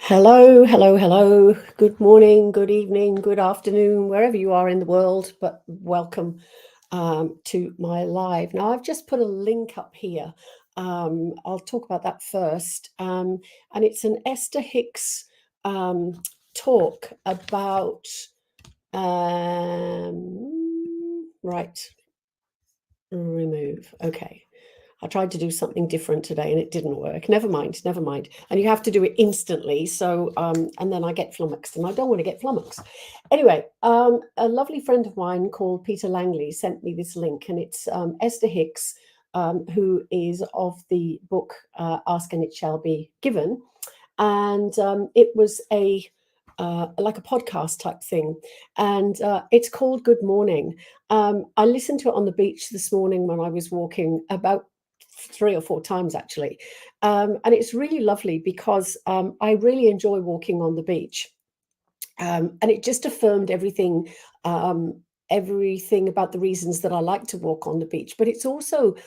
Hello, hello, hello. Good morning, good evening, good afternoon, wherever you are in the world, but welcome to my live. Now, I've just put a link up here. I'll talk about that first. And it's an Esther Hicks talk about, right, remove. Okay. I tried to do something different today and it didn't work. Never mind, never mind. And you have to do it instantly. So, and then I get flummoxed and I don't want to get flummoxed. Anyway, a lovely friend of mine called Peter Langley sent me this link, and it's Esther Hicks, who is of the book Ask and It Shall Be Given. And it was like a podcast type thing, and it's called Good Morning. I listened to it on the beach this morning when I was walking, about 3 or 4 times actually, and it's really lovely because I really enjoy walking on the beach, and it just affirmed everything about the reasons that I like to walk on the beach. But it's also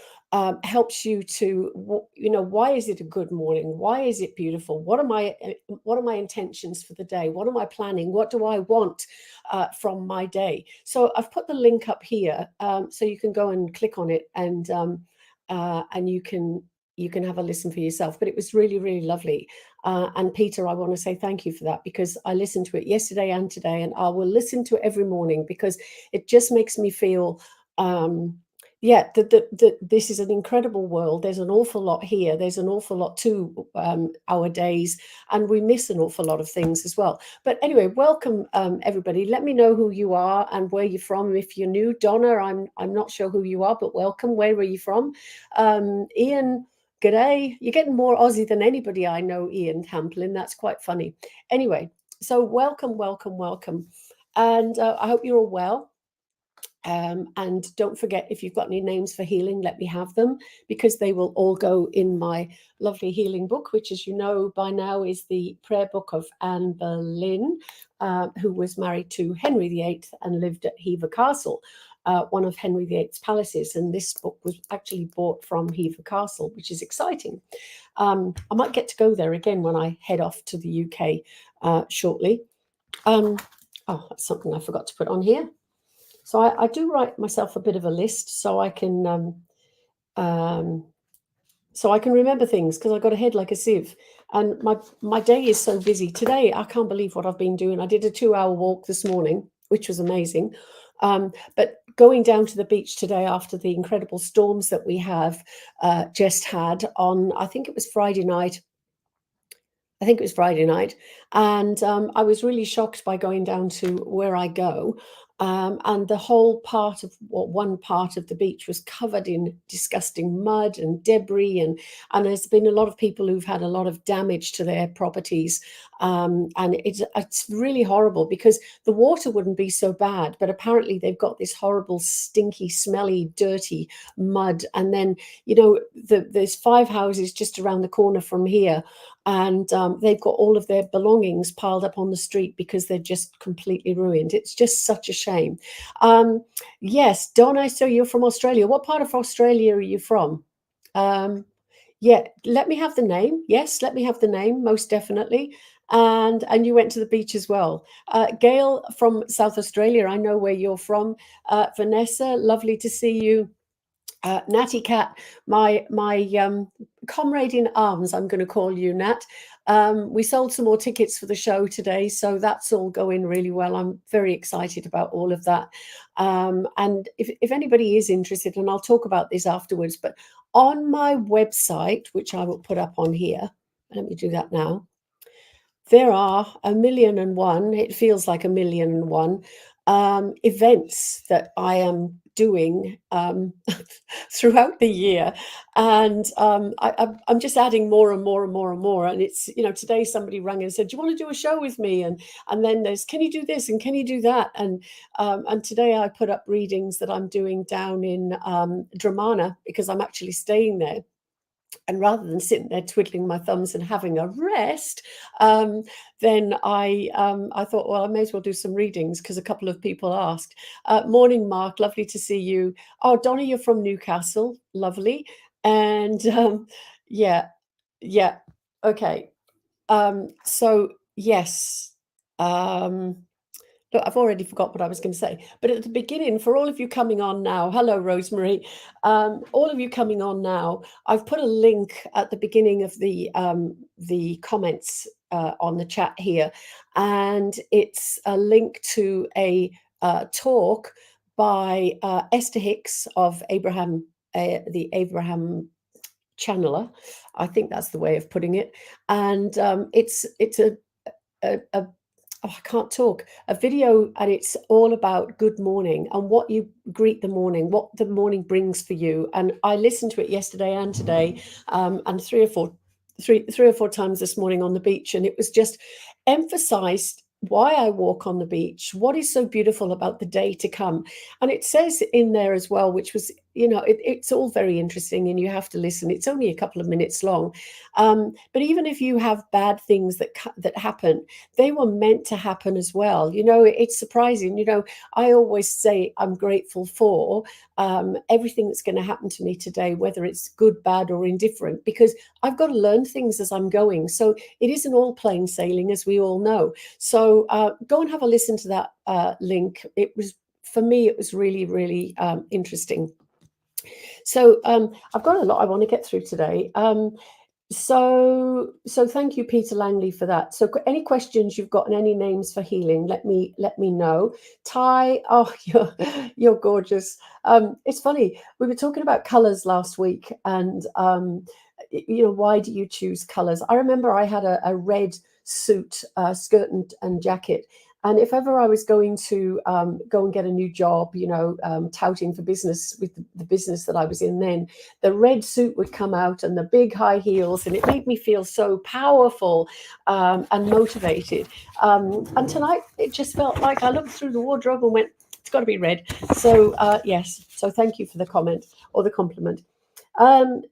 helps you to, why is it a good morning? Why is it beautiful? What are my intentions for the day? What am I planning? What do I want from my day? So I've put the link up here, so you can go and click on it, and you can have a listen for yourself. But it was really, really lovely. And Peter, I want to say thank you for that, because I listened to it yesterday and today, and I will listen to it every morning because it just makes me feel, that this is an incredible world. There's an awful lot here. There's an awful lot to our days, and we miss an awful lot of things as well. But anyway, welcome everybody. Let me know who you are and where you're from. If you're new, Donna, I'm not sure who you are, but welcome. Where are you from? Ian. G'day. You're getting more Aussie than anybody I know, Ian Hamplin. That's quite funny. Anyway, so welcome, welcome, welcome. And I hope you're all well. And don't forget, if you've got any names for healing, let me have them, because they will all go in my lovely healing book, which, as you know by now, is the prayer book of Anne Boleyn, who was married to Henry VIII and lived at Hever Castle, one of Henry VIII's palaces. And this book was actually bought from Hever Castle, which is exciting. I might get to go there again when I head off to the UK shortly. Oh, that's something I forgot to put on here. So I do write myself a bit of a list so I can remember things, because I've got a head like a sieve, and my day is so busy. Today, I can't believe what I've been doing. I did a 2-hour walk this morning, which was amazing. But going down to the beach today after the incredible storms that we have just had on, I think it was Friday night. And I was really shocked by going down to where I go. And the whole part of one part of the beach was covered in disgusting mud and debris, and there's been a lot of people who've had a lot of damage to their properties, and it's really horrible, because the water wouldn't be so bad, but apparently they've got this horrible, stinky, smelly, dirty mud. And then there's 5 houses just around the corner from here, and they've got all of their belongings piled up on the street because they're just completely ruined. It's just such a shame. Yes, Donna, so you're from Australia. What part of Australia are you from? Yeah, let me have the name. Yes, let me have the name, most definitely. And you went to the beach as well. Gail from South Australia, I know where you're from. Vanessa, lovely to see you. Natty Cat, my comrade in arms, I'm going to call you, Nat. We sold some more tickets for the show today, so that's all going really well. I'm very excited about all of that. And if anybody is interested, and I'll talk about this afterwards, but on my website, which I will put up on here, let me do that now. There are 1,000,001, it feels like 1,000,001 events that I am doing throughout the year. And I'm just adding more and more and more and more. And it's, today somebody rang and said, do you want to do a show with me? And then there's, can you do this? And can you do that? And today I put up readings that I'm doing down in Dramana, because I'm actually staying there. And rather than sitting there twiddling my thumbs and having a rest, then I thought, well, I may as well do some readings, because a couple of people asked. Morning, Mark. Lovely to see you. Oh, Donna, you're from Newcastle. Lovely. And yeah. Okay. So yes, um, look, I've already forgot what I was going to say. But at the beginning, for all of you coming on now, hello, Rosemary. All of you coming on now, I've put a link at the beginning of the comments on the chat here, and it's a link to a talk by Esther Hicks of the Abraham channeler. I think that's the way of putting it. And it's a oh, I can't talk, a video, and it's all about good morning and what you greet the morning, what the morning brings for you. And I listened to it yesterday and today, and three or four times this morning on the beach, and it was just emphasized why I walk on the beach, what is so beautiful about the day to come. And it says in there as well, which was, it's all very interesting and you have to listen. It's only a couple of minutes long. But even if you have bad things that happen, they were meant to happen as well. It's surprising. I always say I'm grateful for everything that's going to happen to me today, whether it's good, bad, or indifferent, because I've got to learn things as I'm going. So it isn't all plain sailing, as we all know. So go and have a listen to that link. For me, it was really, really interesting. So I've got a lot I want to get through today. So thank you, Peter Langley, for that. So any questions you've got and any names for healing, let me know. Ty, oh, you're gorgeous. It's funny, we were talking about colors last week, and why do you choose colors? I remember I had a red suit, skirt and jacket. And if ever I was going to go and get a new job, touting for business with the business that I was in then, the red suit would come out and the big high heels, and it made me feel so powerful and motivated. And tonight, it just felt like I looked through the wardrobe and went, it's got to be red. So yes, so thank you for the comment or the compliment.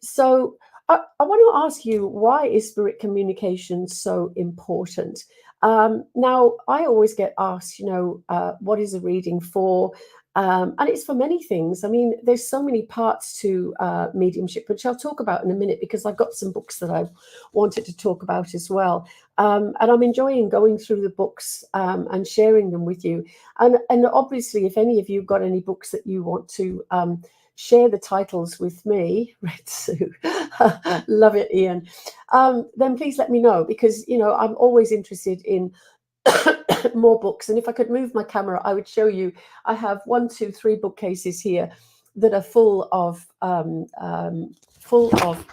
So I want to ask you, why is spirit communication so important? Now, I always get asked, what is a reading for? And it's for many things. I mean, there's so many parts to mediumship, which I'll talk about in a minute, because I've got some books that I wanted to talk about as well. And I'm enjoying going through the books and sharing them with you. And obviously, if any of you have got any books that you want to share the titles with me, Red Sue, love it, Ian, then please let me know, because I'm always interested in more books. And if I could move my camera, I would show you. I have 1, 2, 3 bookcases here that are full of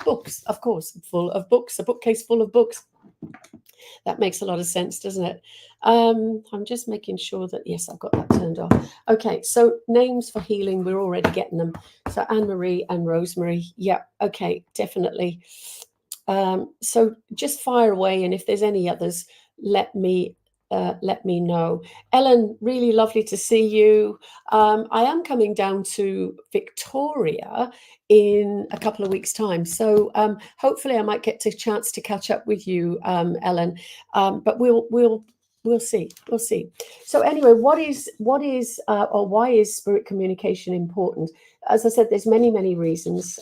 books, of course, full of books, a bookcase full of books. That makes a lot of sense, doesn't it? I'm just making sure that, yes, I've got that turned off. Okay, so names for healing, we're already getting them. So Anne-Marie and Rosemary. Yeah, okay, definitely. So just fire away, and if there's any others, let me know. Ellen, really lovely to see you. I am coming down to Victoria in a couple of weeks' time, so hopefully I might get a chance to catch up with you, Ellen. But we'll see. We'll see. So anyway, what is or why is spirit communication important? As I said, there's many reasons.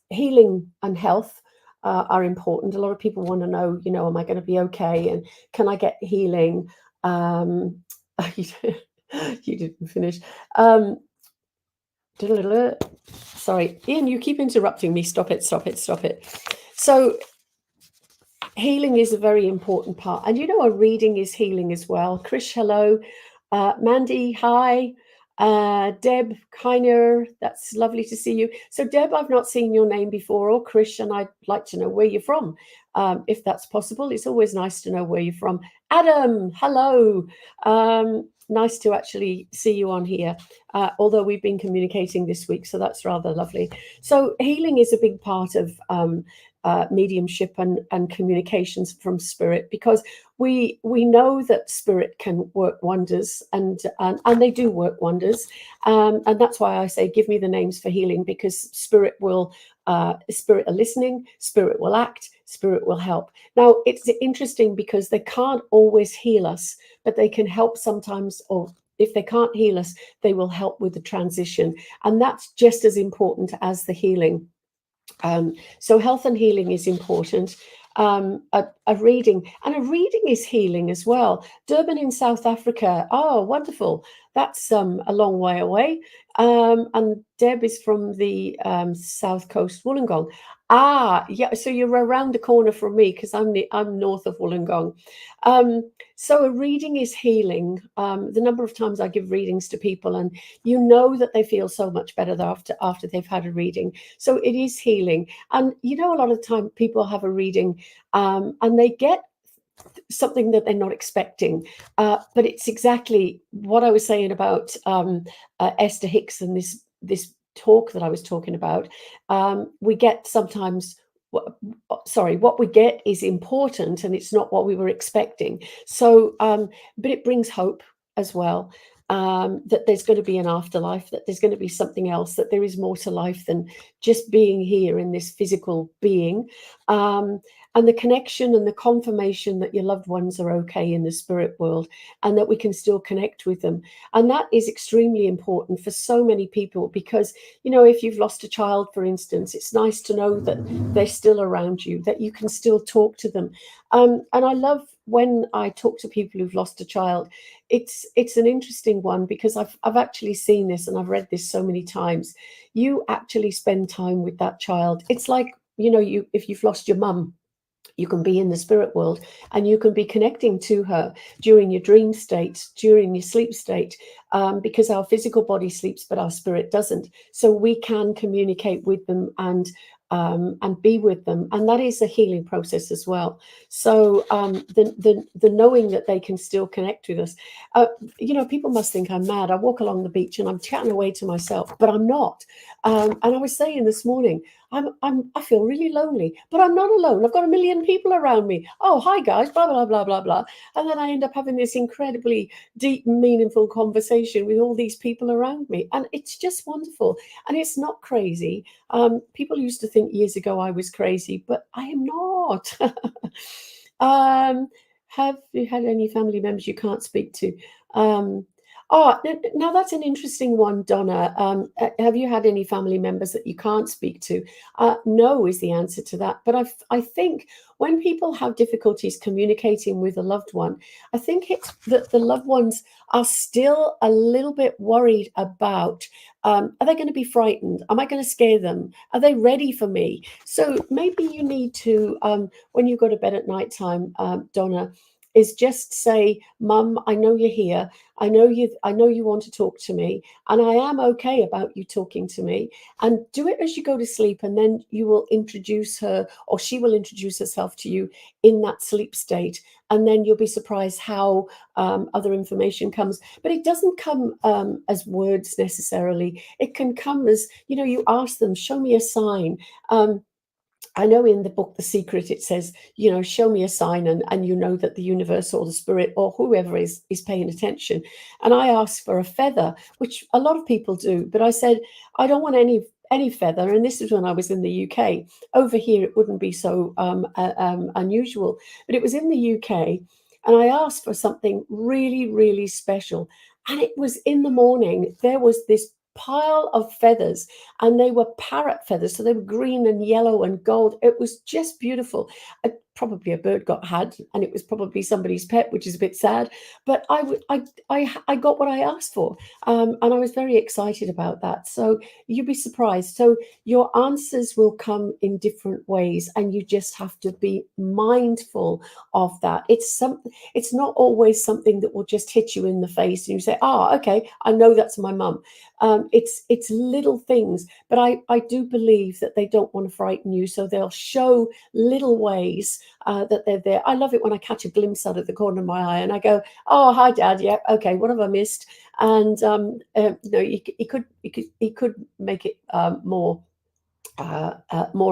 Healing and health are important. A lot of people want to know, am I going to be okay, and can I get healing? You didn't finish. Sorry, Ian, you keep interrupting me. Stop it. So healing is a very important part, and a reading is healing as well. Krish, hello. Mandy, hi. Deb Kiner, that's lovely to see you. So Deb, I've not seen your name before, or Krish, and I'd like to know where you're from, if that's possible. It's always nice to know where you're from. Adam, hello. Nice to actually see you on here, although we've been communicating this week, so that's rather lovely. So healing is a big part of mediumship and communications from spirit, because we know that spirit can work wonders, and they do work wonders, and that's why I say give me the names for healing, because spirit will spirit are listening, spirit will act, spirit will help. Now it's interesting because they can't always heal us, but they can help sometimes, or if they can't heal us, they will help with the transition, and that's just as important as the healing. So health and healing is important. a reading, and a reading is healing as well. Durban in South Africa. Oh, wonderful. That's a long way away. And Deb is from the South Coast, Wollongong. Ah, yeah. So you're around the corner from me because I'm north of Wollongong. Um, so a reading is healing. The number of times I give readings to people, and you know that they feel so much better after they've had a reading. So it is healing. And you know, a lot of the time people have a reading and they get something that they're not expecting. But it's exactly what I was saying about Esther Hicks and this talk that I was talking about. We get sometimes. Sorry, what we get is important, and it's not what we were expecting. So, but it brings hope as well. That there's going to be an afterlife, that there's going to be something else, that there is more to life than just being here in this physical being. Um, and the connection and the confirmation that your loved ones are okay in the spirit world and that we can still connect with them. And that is extremely important for so many people because, you know, if you've lost a child, for instance, it's nice to know that they're still around you, that you can still talk to them. And I love when I talk to people who've lost a child. It's an interesting one because I've actually seen this and I've read this so many times. You actually spend time with that child. It's like, you know, you if you've lost your mum, you can be in the spirit world and you can be connecting to her during your dream state, during your sleep state, because our physical body sleeps but our spirit doesn't, so we can communicate with them and be with them, and that is a healing process as well. So the knowing that they can still connect with us, uh, you know, people must think I'm mad. I walk along the beach and I'm chatting away to myself, but I'm not. And I was saying this morning, I feel really lonely, but I'm not alone. I've got a million people around me. Oh, hi guys, blah blah blah blah blah, and then I end up having this incredibly deep, meaningful conversation with all these people around me, and it's just wonderful. And it's not crazy. People used to think years ago I was crazy, but I am not. um, have you had any family members you can't speak to? Um, now that's an interesting one, Donna. Have you had any family members that you can't speak to? No, is the answer to that. But I think when people have difficulties communicating with a loved one, I think it's that the loved ones are still a little bit worried about. Are they going to be frightened? Am I going to scare them? Are they ready for me? So maybe you need to, when you go to bed at night time, Donna, is just say, Mum, I know you're here. I know you want to talk to me, and I am okay about you talking to me. And do it as you go to sleep, and then you will introduce her, or she will introduce herself to you in that sleep state. And then you'll be surprised how other information comes. But it doesn't come as words necessarily. It can come as, you know, you ask them, show me a sign. I know in the book The Secret it says, you know, show me a sign, and you know that the universe or the spirit or whoever is paying attention. And I asked for a feather, which a lot of people do, but I said I don't want any feather. And this is when I was in the UK. Over here it wouldn't be so unusual, but it was in the UK, and I asked for something really, really special. And it was in the morning. There was this pile of feathers, and they were parrot feathers, so they were green and yellow and gold. It was just beautiful. Probably a bird got had, and it was probably somebody's pet, which is a bit sad. But I got what I asked for, and I was very excited about that. So you'd be surprised. So your answers will come in different ways, and you just have to be mindful of that. It's not always something that will just hit you in the face, and you say, "Oh, okay, I know that's my mum." It's little things, but I do believe that they don't want to frighten you, so they'll show little ways that they're there. I love it when I catch a glimpse out of the corner of my eye, and I go, "Oh, hi, Dad. Yeah, okay. What have I missed?" And you know, he could make it more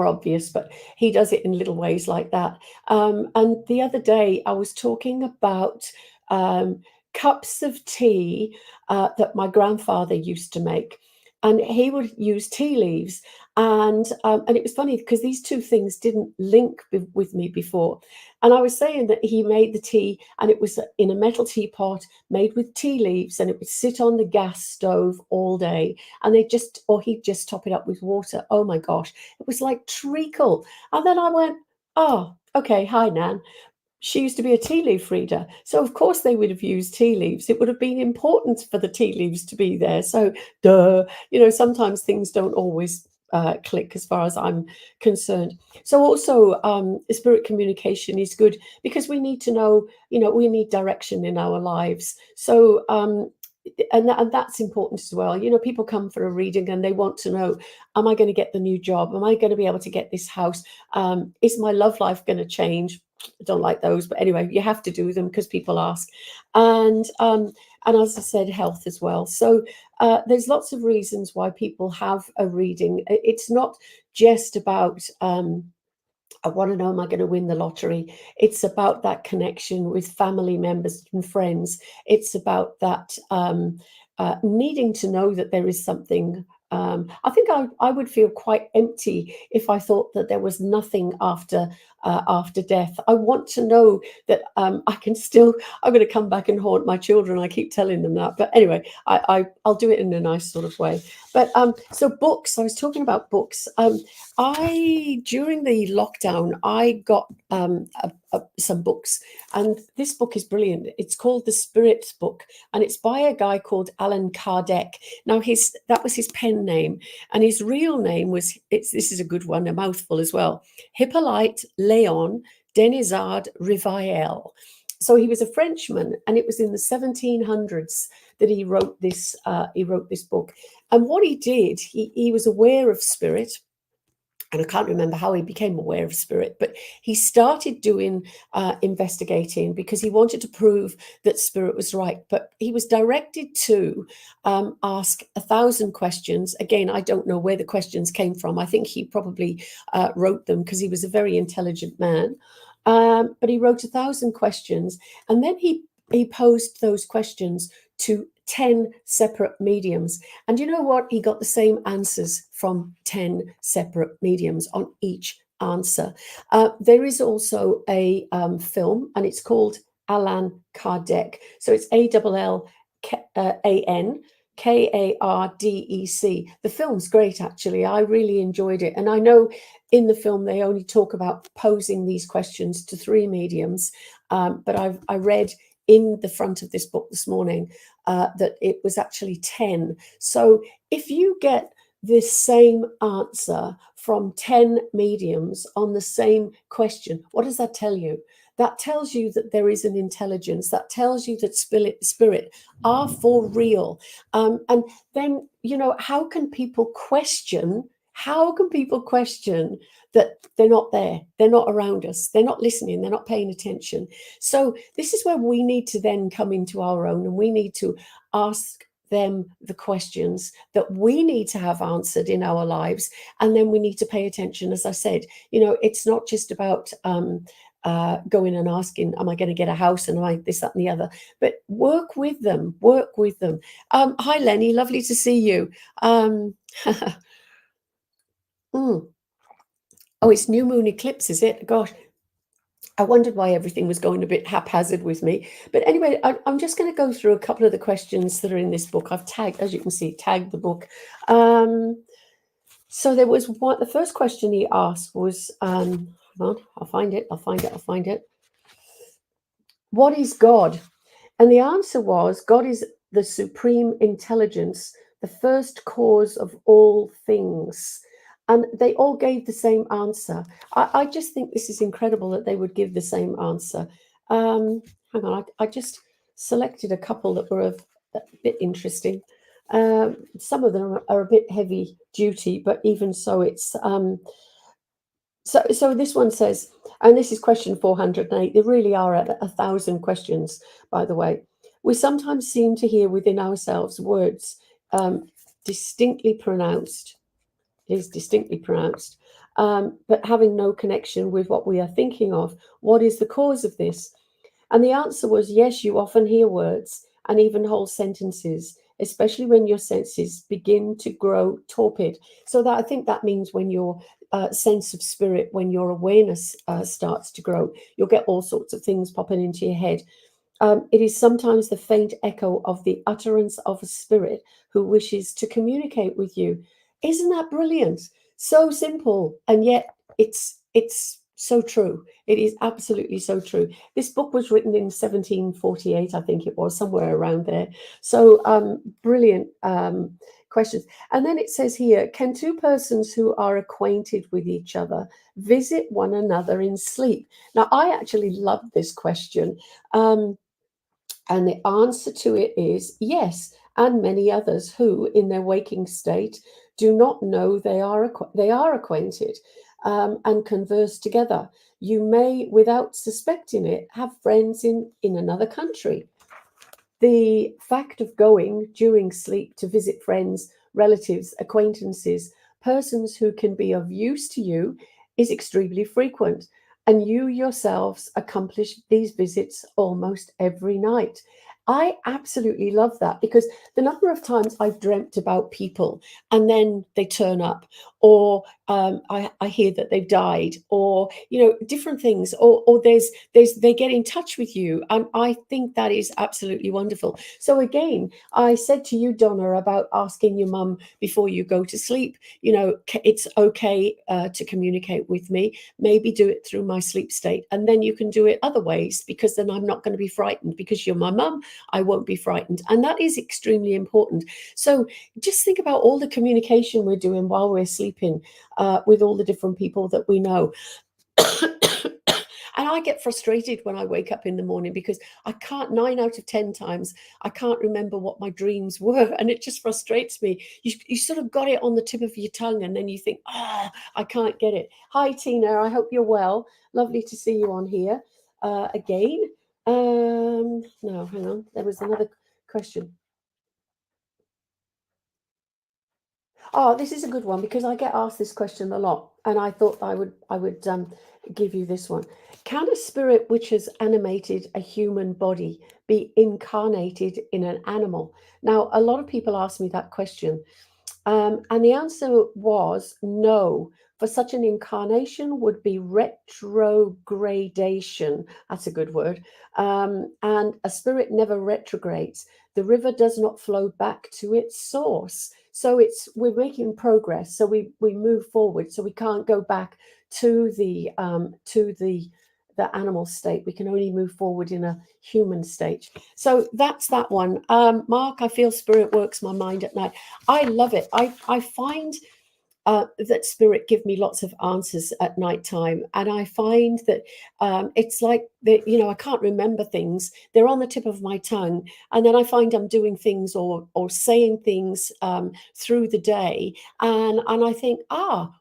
obvious, but he does it in little ways like that. And the other day, I was talking about um, cups of tea that my grandfather used to make. And he would use tea leaves, and it was funny because these two things didn't link with me before. And I was saying that he made the tea, and it was in a metal teapot made with tea leaves, and it would sit on the gas stove all day, and or he'd just top it up with water. Oh my gosh, it was like treacle. And then I went, oh, Okay, hi, Nan. She used to be a tea leaf reader. So, of course, they would have used tea leaves. It would have been important for the tea leaves to be there. So, duh, sometimes things don't always click as far as I'm concerned. So, also, spirit communication is good because we need to know, we need direction in our lives. So, and that's important as well. People come for a reading and they want to know, am I going to get the new job? Am I going to be able to get this house? Is my love life going to change? I don't like those, but anyway, you have to do them because people ask, and as I said, health as well. So there's lots of reasons why people have a reading. It's not just about I want to know, am I going to win the lottery? It's about that connection with family members and friends. It's about that needing to know that there is something. I think I would feel quite empty if I thought that there was nothing after death. I want to know that I can still. I'm going to come back and haunt my children. I keep telling them that, but anyway, I'll do it in a nice sort of way. But so books. I was talking about books. I during the lockdown, I got some books, and this book is brilliant. It's called The Spirit Book, and it's by a guy called Alan Kardec. Now, that was his pen name, and his real name was. This is a good one, a mouthful as well. Hippolyte Léon Denisard Rivael. So he was a Frenchman, and it was in the 1700s that he wrote this. He wrote this book, and what he did, he was aware of spirit, and I can't remember how he became aware of spirit, but he started doing investigating because he wanted to prove that spirit was right. But he was directed to ask 1,000 questions. Again, I don't know where the questions came from. I think he probably wrote them because he was a very intelligent man. But he wrote 1,000 questions, and then he posed those questions to 10 separate mediums. And you know what? He got the same answers from 10 separate mediums on each answer. There is also a film, and it's called Allan Kardec. So it's Allan Kardec. The film's great, actually. I really enjoyed it. And I know in the film they only talk about posing these questions to 3 mediums, but I read in the front of this book this morning that it was actually 10. So if you get the same answer from 10 mediums on the same question, what does that tell you? That tells you that there is an intelligence. That tells you that spirit are for real. And then, how can people question? How can people question that they're not there? They're not around us. They're not listening. They're not paying attention. So this is where we need to then come into our own, and we need to ask them the questions that we need to have answered in our lives, and then we need to pay attention. As I said, it's not just about going and asking, am I going to get a house, and am I this, that, and the other, but work with them. Hi Lenny, lovely to see you. Mm. Oh, it's new moon eclipse, is it? Gosh, I wondered why everything was going a bit haphazard with me. But anyway, I'm just going to go through a couple of the questions that are in this book. I've tagged, as you can see, tagged the book. So there was one. The first question he asked was, hold on, I'll find it. What is God? And the answer was, God is the supreme intelligence, the first cause of all things. And they all gave the same answer. I just think this is incredible that they would give the same answer. Hang on, I just selected a couple that were a bit interesting. Some of them are a bit heavy duty, but even so, it's so this one says, and this is question 408. There really are 1,000 questions, by the way. We sometimes seem to hear within ourselves words distinctly pronounced. It is distinctly pronounced, but having no connection with what we are thinking of. What is the cause of this? And the answer was yes, you often hear words and even whole sentences, especially when your senses begin to grow torpid. So that I think that means when your sense of spirit, when your awareness starts to grow, you'll get all sorts of things popping into your head. It is sometimes the faint echo of the utterance of a spirit who wishes to communicate with you. Isn't that brilliant? So simple, and yet it's So true. It is absolutely so true. This book was written in 1748, I think it was, somewhere around there. So brilliant questions. And then it says here, can two persons who are acquainted with each other visit one another in sleep? Now, I actually love this question. And the answer to it is yes, and many others who, in their waking state, do not know they are acquainted, and converse together. You may, without suspecting it, have friends in another country. The fact of going during sleep to visit friends, relatives, acquaintances, persons who can be of use to you is extremely frequent, and you yourselves accomplish these visits almost every night. I absolutely love that because the number of times I've dreamt about people and then they turn up, or I hear that they've died, or different things, or they get in touch with you, and I think that is absolutely wonderful. So again, I said to you, Donna, about asking your mum before you go to sleep, it's okay to communicate with me, maybe do it through my sleep state, and then you can do it other ways, because then I'm not going to be frightened, because you're my mum, I won't be frightened. And that is extremely important. So just think about all the communication we're doing while we're sleeping, with all the different people that we know. And I get frustrated when I wake up in the morning because I can't, 9 out of 10 times, I can't remember what my dreams were. And it just frustrates me. You sort of got it on the tip of your tongue, and then you think, I can't get it. Hi, Tina. I hope you're well. Lovely to see you on here again. No, hang on. There was another question. Oh, this is a good one because I get asked this question a lot, and I thought I would give you this one. Can a spirit which has animated a human body be incarnated in an animal? Now, a lot of people ask me that question, and the answer was no. For such an incarnation would be retrogradation. That's a good word. And a spirit never retrogrades. The river does not flow back to its source. So we're making progress. So we move forward. So we can't go back to the animal state. We can only move forward in a human state. So that's that one. Mark, I feel spirit works my mind at night. I love it. I find that spirit give me lots of answers at night time, and I find that it's like I can't remember things. They're on the tip of my tongue, and then I find I'm doing things or saying things through the day, and I think,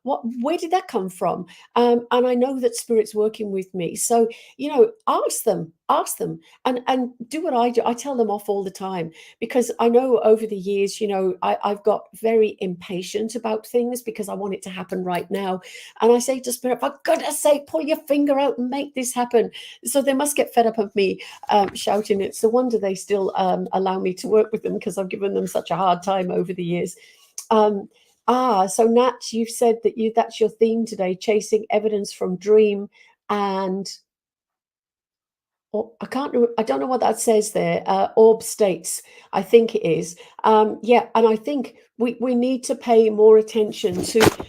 where did that come from? And I know that spirit's working with me. So ask them, and do what I do. I tell them off all the time, because I know over the years, I've got very impatient about things because I want it to happen right now. And I say to spirit, for goodness sake, pull your finger out and make this happen. So they must get fed up of me shouting. It's a wonder they still allow me to work with them, because I've given them such a hard time over the years. So Nat, you've said that's your theme today, chasing evidence from dream and I don't know what that says there. Orb states, I think it is. Yeah, and I think we need to pay more attention to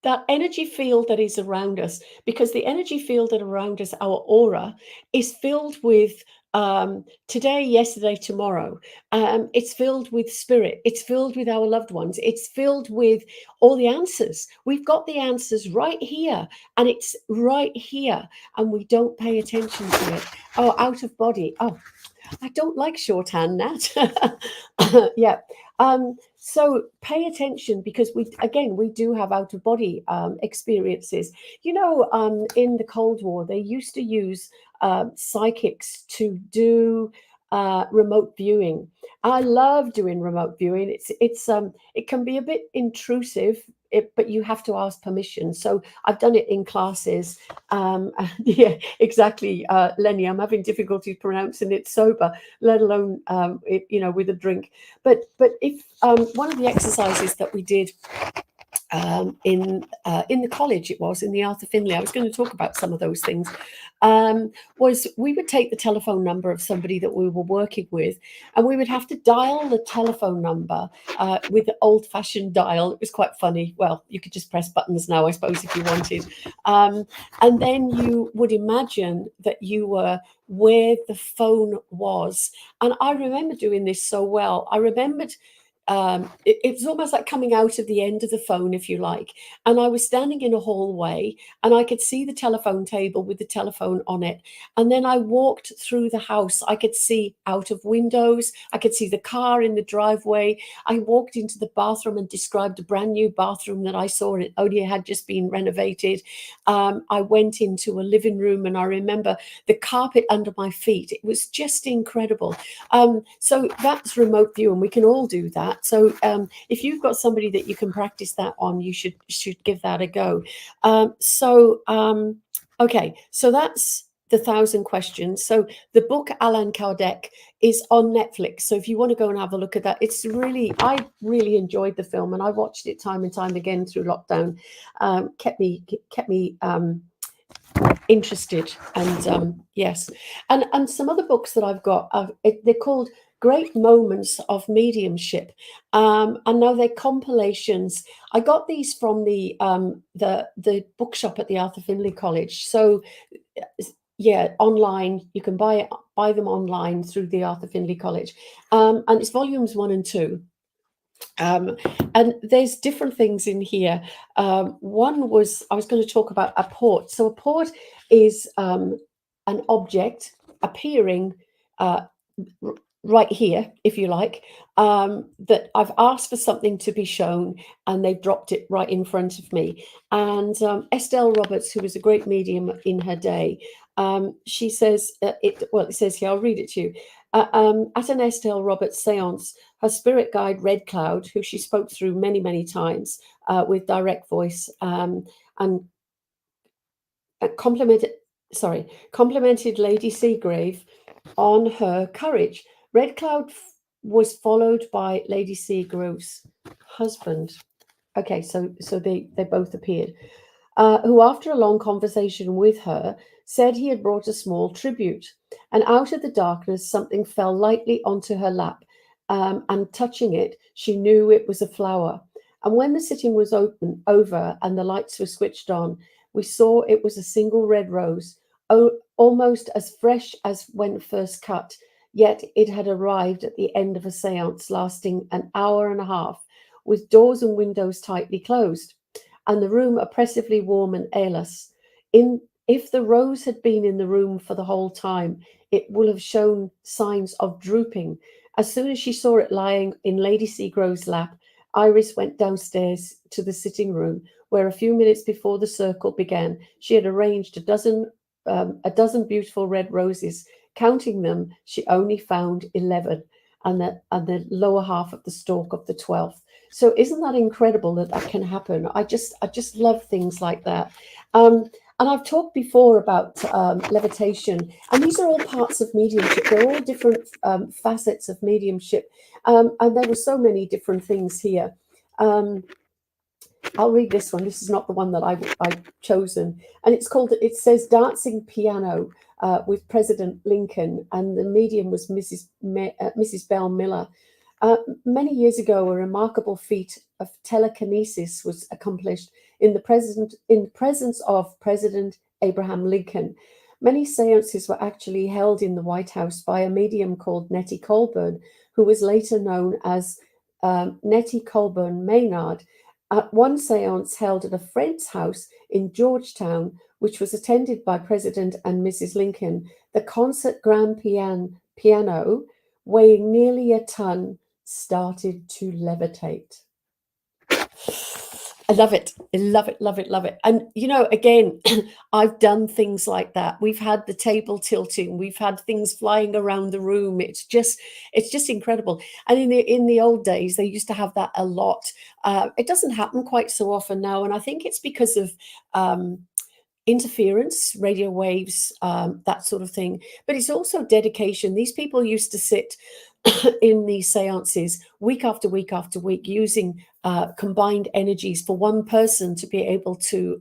that energy field that is around us, because the energy field that around us, our aura, is filled with today, yesterday, tomorrow. It's filled with spirit. It's filled with our loved ones. It's filled with all the answers. We've got the answers right here, and it's right here, and we don't pay attention to it. Oh, out of body. Oh, I don't like shorthand, Nat. Yeah. So pay attention, because we do have out of body experiences. In the Cold War, they used to use psychics to do remote viewing. I love doing remote viewing. It can be a bit intrusive, but you have to ask permission. So I've done it in classes. Yeah, exactly, Lenny. I'm having difficulty pronouncing it sober, let alone with a drink. But if one of the exercises that we did in the college. It was in the Arthur Findlay. I was going to talk about some of those things. Was we would take the telephone number of somebody that we were working with, and we would have to dial the telephone number with the old-fashioned dial. It was quite funny. Well, you could just press buttons now, I suppose, if you wanted. And then you would imagine that you were where the phone was. And I remember doing this so well. I remembered it was almost like coming out of the end of the phone, if you like. And I was standing in a hallway and I could see the telephone table with the telephone on it. And then I walked through the house. I could see out of windows. I could see the car in the driveway. I walked into the bathroom and described a brand new bathroom that I saw. It only had just been renovated. I went into a living room and I remember the carpet under my feet. It was just incredible. So that's remote view, and we can all do that. So if you've got somebody that you can practice that on, you should give that a go. Okay, so that's the 1,000 Questions. So the book Allan Kardec is on Netflix. So if you want to go and have a look at that, I really enjoyed the film, and I watched it time and time again through lockdown. Kept me interested. And yes, and some other books that I've got, they're called Great Moments of Mediumship, and now they're compilations. I got these from the bookshop at the Arthur Findlay College. So yeah, online, you can buy them online through the Arthur Findlay College, and it's volumes 1 and 2. And there's different things in here. One was, I was going to talk about a port. So a port is an object appearing right here, if you like, that I've asked for something to be shown and they've dropped it right in front of me. And Estelle Roberts, who was a great medium in her day, she says, it says here, I'll read it to you. At an Estelle Roberts seance, her spirit guide, Red Cloud, who she spoke through many, many times with direct voice, and complimented Lady Seagrave on her courage. Red Cloud was followed by Lady Seagrave's husband. Okay, so they both appeared. Who, after a long conversation with her, said he had brought a small tribute. And out of the darkness, something fell lightly onto her lap, and touching it, she knew it was a flower. And when the sitting was over and the lights were switched on, we saw it was a single red rose, almost as fresh as when first cut. Yet it had arrived at the end of a seance lasting an hour and a half, with doors and windows tightly closed, and the room oppressively warm and airless. If the rose had been in the room for the whole time, it would have shown signs of drooping. As soon as she saw it lying in Lady Seagrave's lap, Iris went downstairs to the sitting room, where a few minutes before the circle began, she had arranged a dozen beautiful red roses. Counting them, she only found 11, and the lower half of the stalk of the 12th. So isn't that incredible that can happen? I just love things like that. And I've talked before about levitation, and these are all parts of mediumship. They're all different facets of mediumship, and there were so many different things here. I'll read this one. This is not the one that I've chosen, and it says Dancing Piano with President Lincoln, and the medium was Mrs. Bell Miller. Many years ago, a remarkable feat of telekinesis was accomplished in the presence of President Abraham Lincoln. Many seances were actually held in the White House by a medium called Nettie Colburn, who was later known as Nettie Colburn Maynard. At one seance held at a friend's house in Georgetown, which was attended by President and Mrs. Lincoln, the concert grand piano, weighing nearly a ton, started to levitate. I love it. I love it, love it, love it. And, again, I've done things like that. We've had the table tilting. We've had things flying around the room. It's just incredible. And in the old days, they used to have that a lot. It doesn't happen quite so often now. And I think it's because of interference, radio waves, that sort of thing. But it's also dedication. These people used to sit in these seances week after week after week, using combined energies for one person to be able to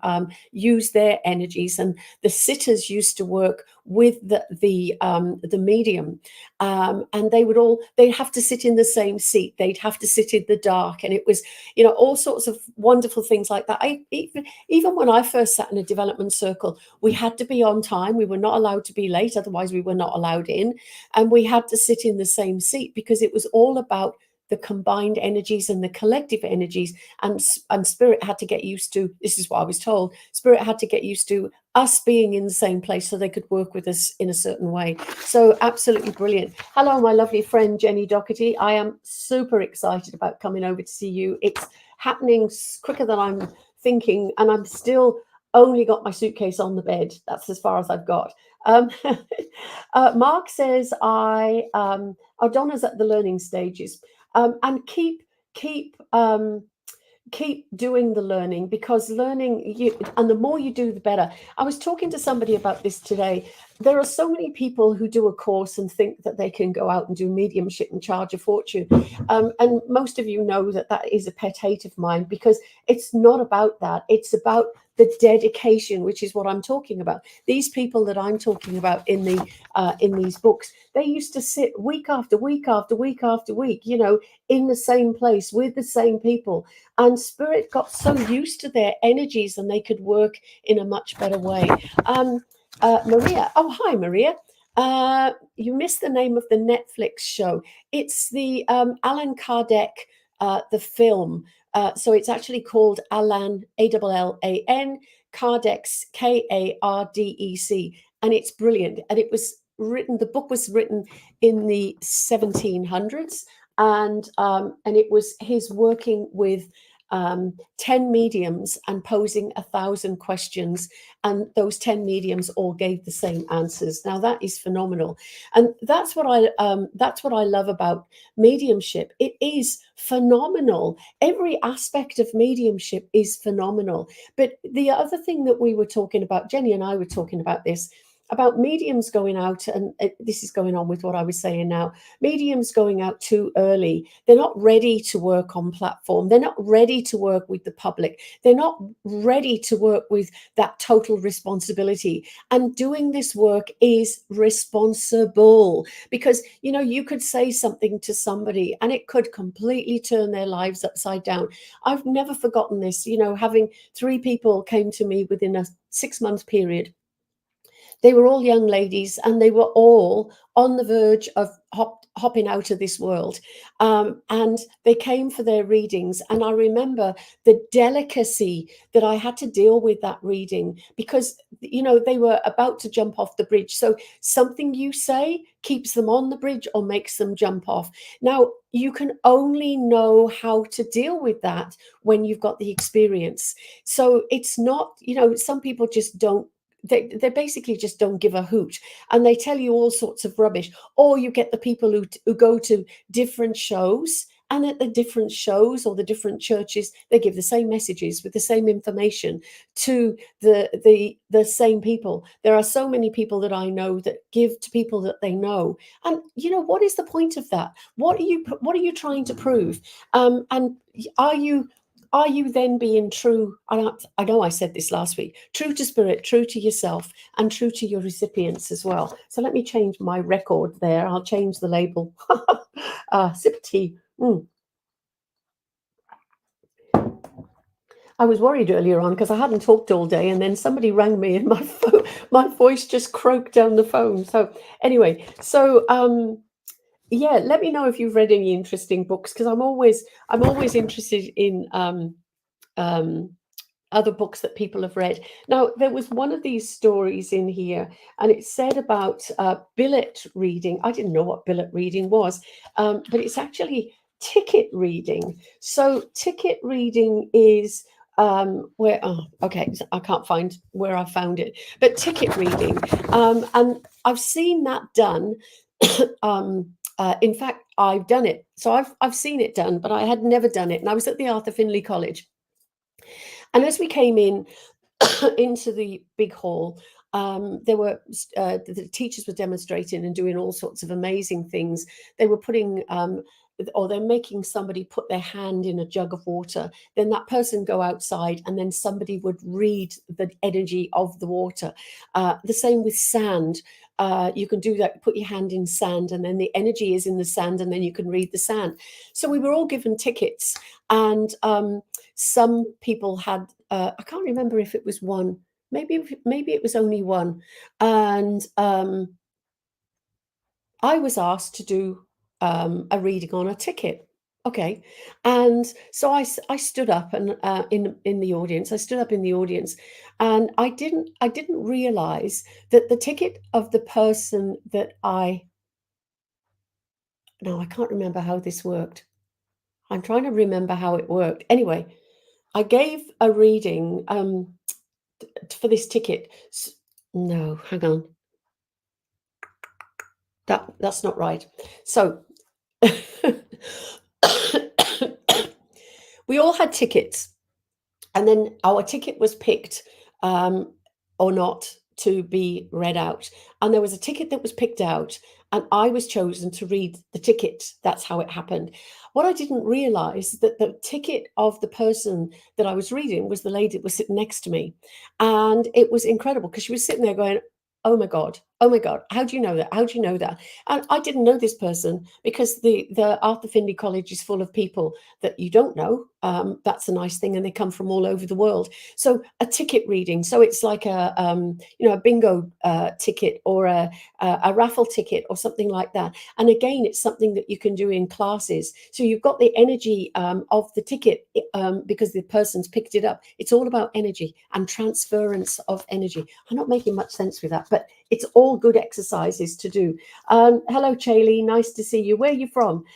use their energies. And the sitters used to work with the medium, and they'd have to sit in the same seat. They'd have to sit in the dark, and it was, all sorts of wonderful things like that. Even when I first sat in a development circle, we had to be on time. We were not allowed to be late, otherwise we were not allowed in, and we had to sit in the same seat because it was all about the combined energies and the collective energies, and spirit had to get used to, this is what I was told, spirit had to get used to us being in the same place so they could work with us in a certain way. So absolutely brilliant. Hello, my lovely friend Jenny Doherty. I am super excited about coming over to see you. It's happening quicker than I'm thinking, and I'm still only got my suitcase on the bed. That's as far as I've got. Mark says Donna's at the learning stages. And keep doing the learning, because learning, and the more you do, the better. I was talking to somebody about this today. There are so many people who do a course and think that they can go out and do mediumship and charge a fortune. And most of you know that that is a pet hate of mine, because it's not about that. It's about the dedication, which is what I'm talking about. These people that I'm talking about in these books, they used to sit week after week after week after week, in the same place with the same people. And spirit got so used to their energies, and they could work in a much better way. Maria, oh hi Maria. You missed the name of the Netflix show. It's the Alan Kardec, the film. So it's actually called Alan, Allan, Kardec, Kardec, and it's brilliant. And the book was written in the 1700s, and it was his working with 10 mediums and posing 1,000 questions, and those 10 mediums all gave the same answers. Now that is phenomenal, and that's what I love about mediumship. It is phenomenal. Every aspect of mediumship is phenomenal. But the other thing that we were talking about, Jenny and I were talking about this, about mediums going out, and this is going on with what I was saying now, mediums going out too early. They're not ready to work on platform. They're not ready to work with the public. They're not ready to work with that total responsibility. And doing this work is responsible, because, you could say something to somebody and it could completely turn their lives upside down. I've never forgotten this, having 3 people came to me within a 6-month period. They were all young ladies, and they were all on the verge of hopping out of this world. And they came for their readings. And I remember the delicacy that I had to deal with that reading, because, they were about to jump off the bridge. So something you say keeps them on the bridge or makes them jump off. Now, you can only know how to deal with that when you've got the experience. So it's not, some people just don't, they basically just don't give a hoot, and they tell you all sorts of rubbish. Or you get the people who go to different shows, and at the different shows or the different churches, they give the same messages with the same information to the same people. There are so many people that I know that give to people that they know, and what is the point of that? What are you trying to prove? And are you then being true? I know I said this last week, true to spirit, true to yourself, and true to your recipients as well. So let me change my record there. I'll change the label. Sip of tea. I was worried earlier on because I hadn't talked all day, and then somebody rang me and my voice just croaked down the phone. So anyway, yeah, let me know if you've read any interesting books, because I'm always interested in other books that people have read. Now, there was one of these stories in here, and it said about billet reading. I didn't know what billet reading was, but it's actually ticket reading. So ticket reading is where, okay, so I can't find where I found it, but ticket reading, and I've seen that done. In fact, I've done it. So I've seen it done, but I had never done it. And I was at the Arthur Findlay College. And as we came in into the big hall, there were the teachers were demonstrating and doing all sorts of amazing things. They were putting or they're making somebody put their hand in a jug of water, then that person go outside and then somebody would read the energy of the water. The same with sand. You can do that, put your hand in sand, and then the energy is in the sand, and then you can read the sand. So we were all given tickets, and some people had, I can't remember if it was one, maybe it was only one, and I was asked to do a reading on a ticket. Okay, and so I stood up and in the audience. I stood up in the audience, and I didn't realize that the ticket of the person that I no, I can't remember how this worked. I'm trying to remember how it worked. Anyway, I gave a reading for this ticket. No, hang on. That's not right. So we all had tickets, and then our ticket was picked um, or not to be read out. And there was a ticket that was picked out, and I was chosen to read the ticket. That's how it happened. What I didn't realize that the ticket of the person that I was reading was the lady that was sitting next to me, and it was incredible because she was sitting there going, "Oh my god, oh my god, how do you know that? How do you know that?" And I didn't know this person because the Arthur Findlay College is full of people that you don't know. That's a nice thing, and they come from all over the world. So a ticket reading, so it's like a bingo ticket or a raffle ticket or something like that. And again, it's something that you can do in classes. So you've got the energy of the ticket because the person's picked it up. It's all about energy and transference of energy. I'm not making much sense with that, but it's all good exercises to do. Hello, Chayley. Nice to see you. Where are you from?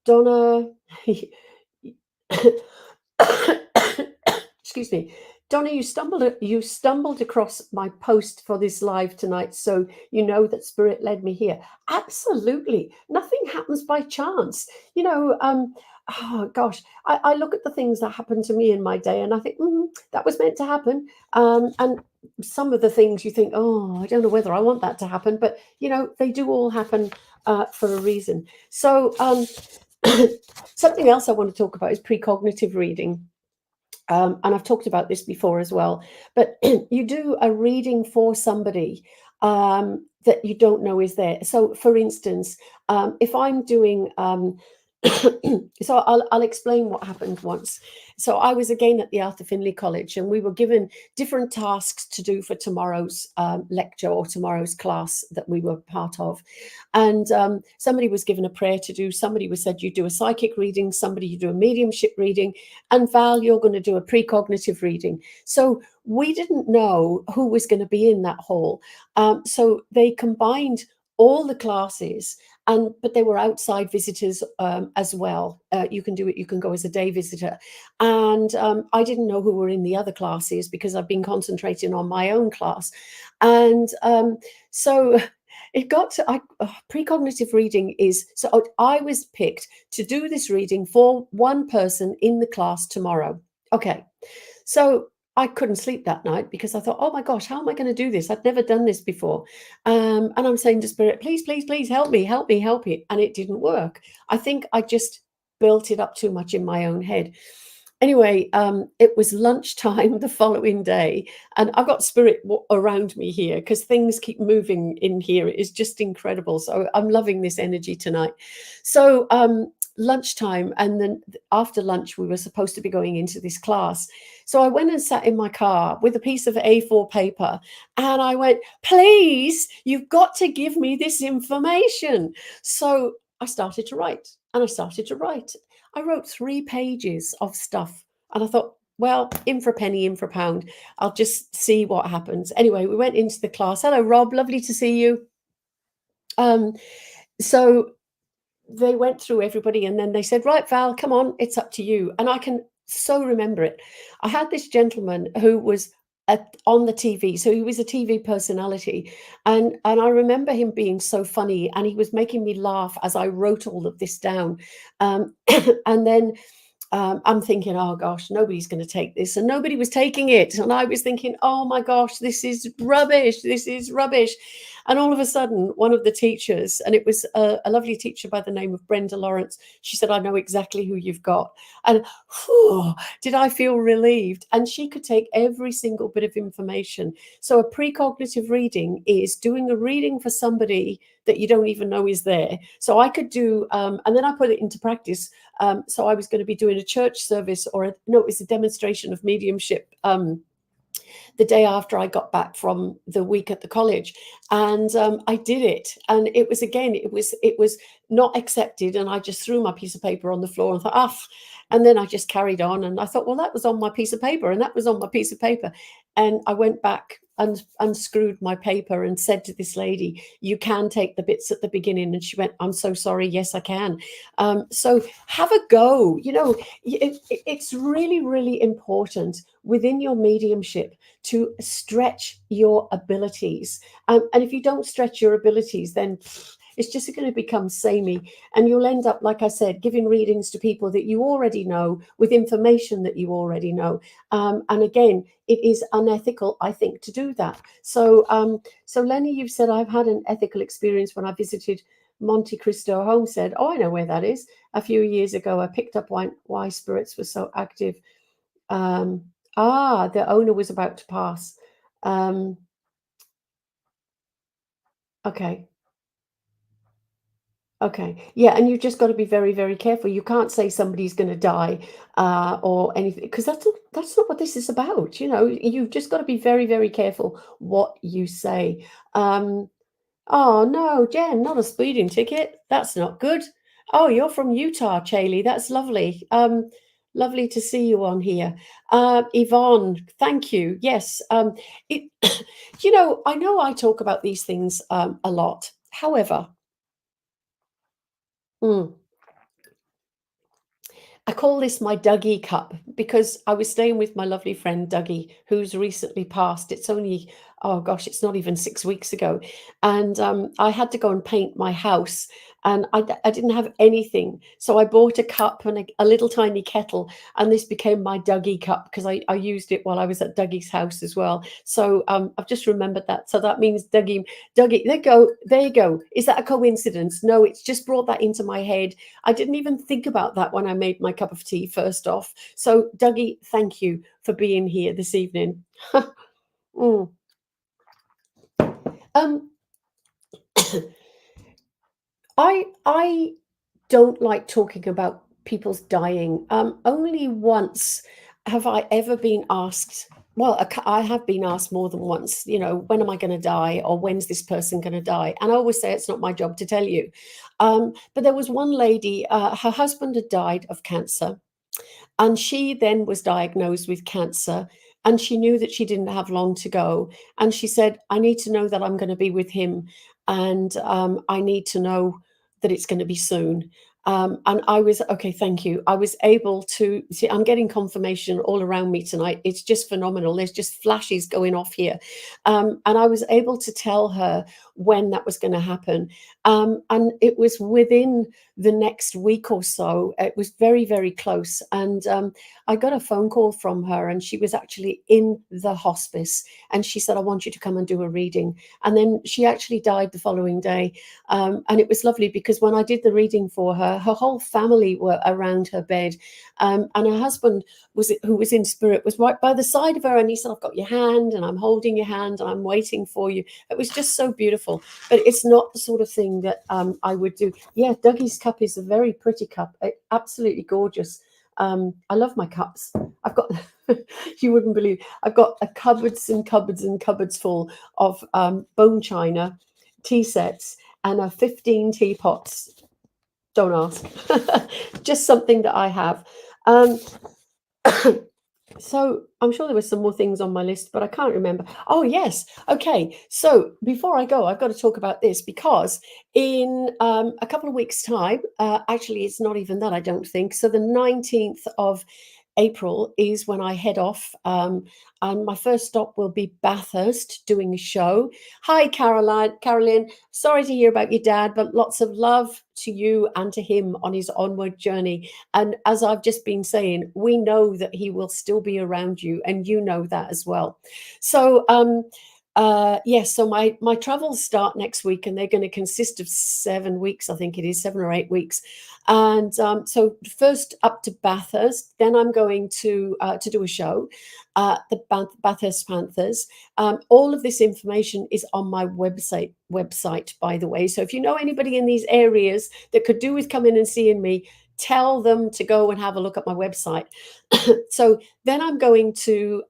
Donna. Excuse me. Donna, you stumbled across my post for this live tonight, so you know that spirit led me here. Absolutely. Nothing happens by chance. You know, oh gosh, I look at the things that happen to me in my day and I think, that was meant to happen. And some of the things you think, oh, I don't know whether I want that to happen, but they do all happen for a reason. So something else I want to talk about is precognitive reading. And I've talked about this before as well, but you do a reading for somebody that you don't know is there. So, for instance, if I'm doing, so I'll explain what happened once. So I was again at the Arthur Findlay College, and we were given different tasks to do for tomorrow's lecture or tomorrow's class that we were part of. And somebody was given a prayer to do. Somebody was said, you do a psychic reading. Somebody, you do a mediumship reading. And Val, you're going to do a precognitive reading. So we didn't know who was going to be in that hall. So they combined all the classes, but they were outside visitors as well. You can do it. You can go as a day visitor. And I didn't know who were in the other classes because I've been concentrating on my own class. And so it got to precognitive reading is, so I was picked to do this reading for one person in the class tomorrow. Okay. So I couldn't sleep that night because I thought, oh my gosh, how am I going to do this? I'd never done this before. And I'm saying to Spirit, please, please, please help me, help me, help me. And it didn't work. I think I just built it up too much in my own head. Anyway, it was lunchtime the following day, and I've got spirit around me here because things keep moving in here. It is just incredible. So I'm loving this energy tonight. So lunchtime, and then after lunch, we were supposed to be going into this class. So I went and sat in my car with a piece of A4 paper, and I went, please, you've got to give me this information. So I started to write, and I started to write. I wrote 3 pages of stuff, and I thought, well, in for a penny, in for a pound. I'll just see what happens. Anyway, we went into the class. Hello, Rob. Lovely to see you. So they went through everybody, and then they said, right, Val, come on, it's up to you. And I can so remember it. I had this gentleman who was on the TV. So he was a TV personality. And I remember him being so funny, and he was making me laugh as I wrote all of this down. And then I'm thinking, oh gosh, nobody's going to take this. And nobody was taking it. And I was thinking, oh my gosh, this is rubbish. This is rubbish. And all of a sudden, one of the teachers, and it was a lovely teacher by the name of Brenda Lawrence, she said, "I know exactly who you've got." And whew, did I feel relieved? And she could take every single bit of information. So a precognitive reading is doing a reading for somebody that you don't even know is there. So I could do, and then I put it into practice. So I was going to be doing a church service, no, it was a demonstration of mediumship. The day after I got back from the week at the college, and I did it, and it was, again, it was not accepted, and I just threw my piece of paper on the floor and thought, ah, and then I just carried on, and I thought, well, that was on my piece of paper, and that was on my piece of paper, and I went back and unscrewed my paper and said to this lady, "You can take the bits at the beginning," and she went, "I'm so sorry, yes, I can." So have a go. It's really, really important within your mediumship to stretch your abilities. And if you don't stretch your abilities, then it's just going to become samey. And you'll end up, like I said, giving readings to people that you already know with information that you already know. And again, it is unethical, I think, to do that. So Lenny, you've said, "I've had an ethical experience when I visited Monte Cristo Homestead." Oh, I know where that is. A few years ago, I picked up why spirits were so active. Um, the owner was about to pass. Um, okay. Okay. Yeah, and you've just got to be very, very careful. You can't say somebody's going to die, or anything, because that's not what this is about. You've just got to be very, very careful what you say. Um, Oh no, Jen, not a speeding ticket. That's not good. Oh, you're from Utah, Chaley. That's lovely. Lovely to see you on here. Yvonne, thank you. Yes. It, I know I talk about these things a lot. However, mm, I call this my Dougie cup because I was staying with my lovely friend Dougie, who's recently passed. It's only, oh gosh, it's not even 6 weeks ago. And I had to go and paint my house, and I didn't have anything. So I bought a cup and a little tiny kettle, and this became my Dougie cup because I used it while I was at Dougie's house as well. So I've just remembered that. So that means Dougie, there you go. There you go. Is that a coincidence? No, it's just brought that into my head. I didn't even think about that when I made my cup of tea first off. So, Dougie, thank you for being here this evening. Mm. Um, I don't like talking about people's dying. Only once have I ever been asked. Well, I have been asked more than once. When am I going to die, or when's this person going to die? And I always say it's not my job to tell you. But there was one lady. Her husband had died of cancer. And she then was diagnosed with cancer, and she knew that she didn't have long to go. And she said, "I need to know that I'm going to be with him, and I need to know that it's going to be soon." And I was, okay, thank you. I was able to see, I'm getting confirmation all around me tonight. It's just phenomenal. There's just flashes going off here. And I was able to tell her when that was going to happen. And it was within the next week or so. It was very, very close. And I got a phone call from her, and she was actually in the hospice. And she said, "I want you to come and do a reading." And then she actually died the following day. And it was lovely because when I did the reading for her, her whole family were around her bed. And her husband, who was in spirit, was right by the side of her. And he said, "I've got your hand, and I'm holding your hand, and I'm waiting for you." It was just so beautiful. But it's not the sort of thing that I would do. Yeah, Dougie's cup is a very pretty cup. Absolutely gorgeous. I love my cups. I've got, you wouldn't believe, I've got a cupboards and cupboards and cupboards full of bone china, tea sets, and 15 teapots. Don't ask. Just something that I have. Um, So I'm sure there were some more things on my list, but I can't remember. Oh, yes. Okay. So before I go, I've got to talk about this because in a couple of weeks' time, actually, it's not even that, I don't think. So the 19th of April is when I head off. And my first stop will be Bathurst doing a show. Hi, Caroline. Sorry to hear about your dad, but lots of love to you and to him on his onward journey. And as I've just been saying, we know that he will still be around you, and you know that as well. So Yes, so my travels start next week, and they're going to consist of 7 weeks. I think it is 7 or 8 weeks, and so first up to Bathurst, then I'm going to do a show, the Bathurst Panthers. All of this information is on my website, by the way. So if you know anybody in these areas that could do with coming and seeing me, tell them to go and have a look at my website. So then I'm going to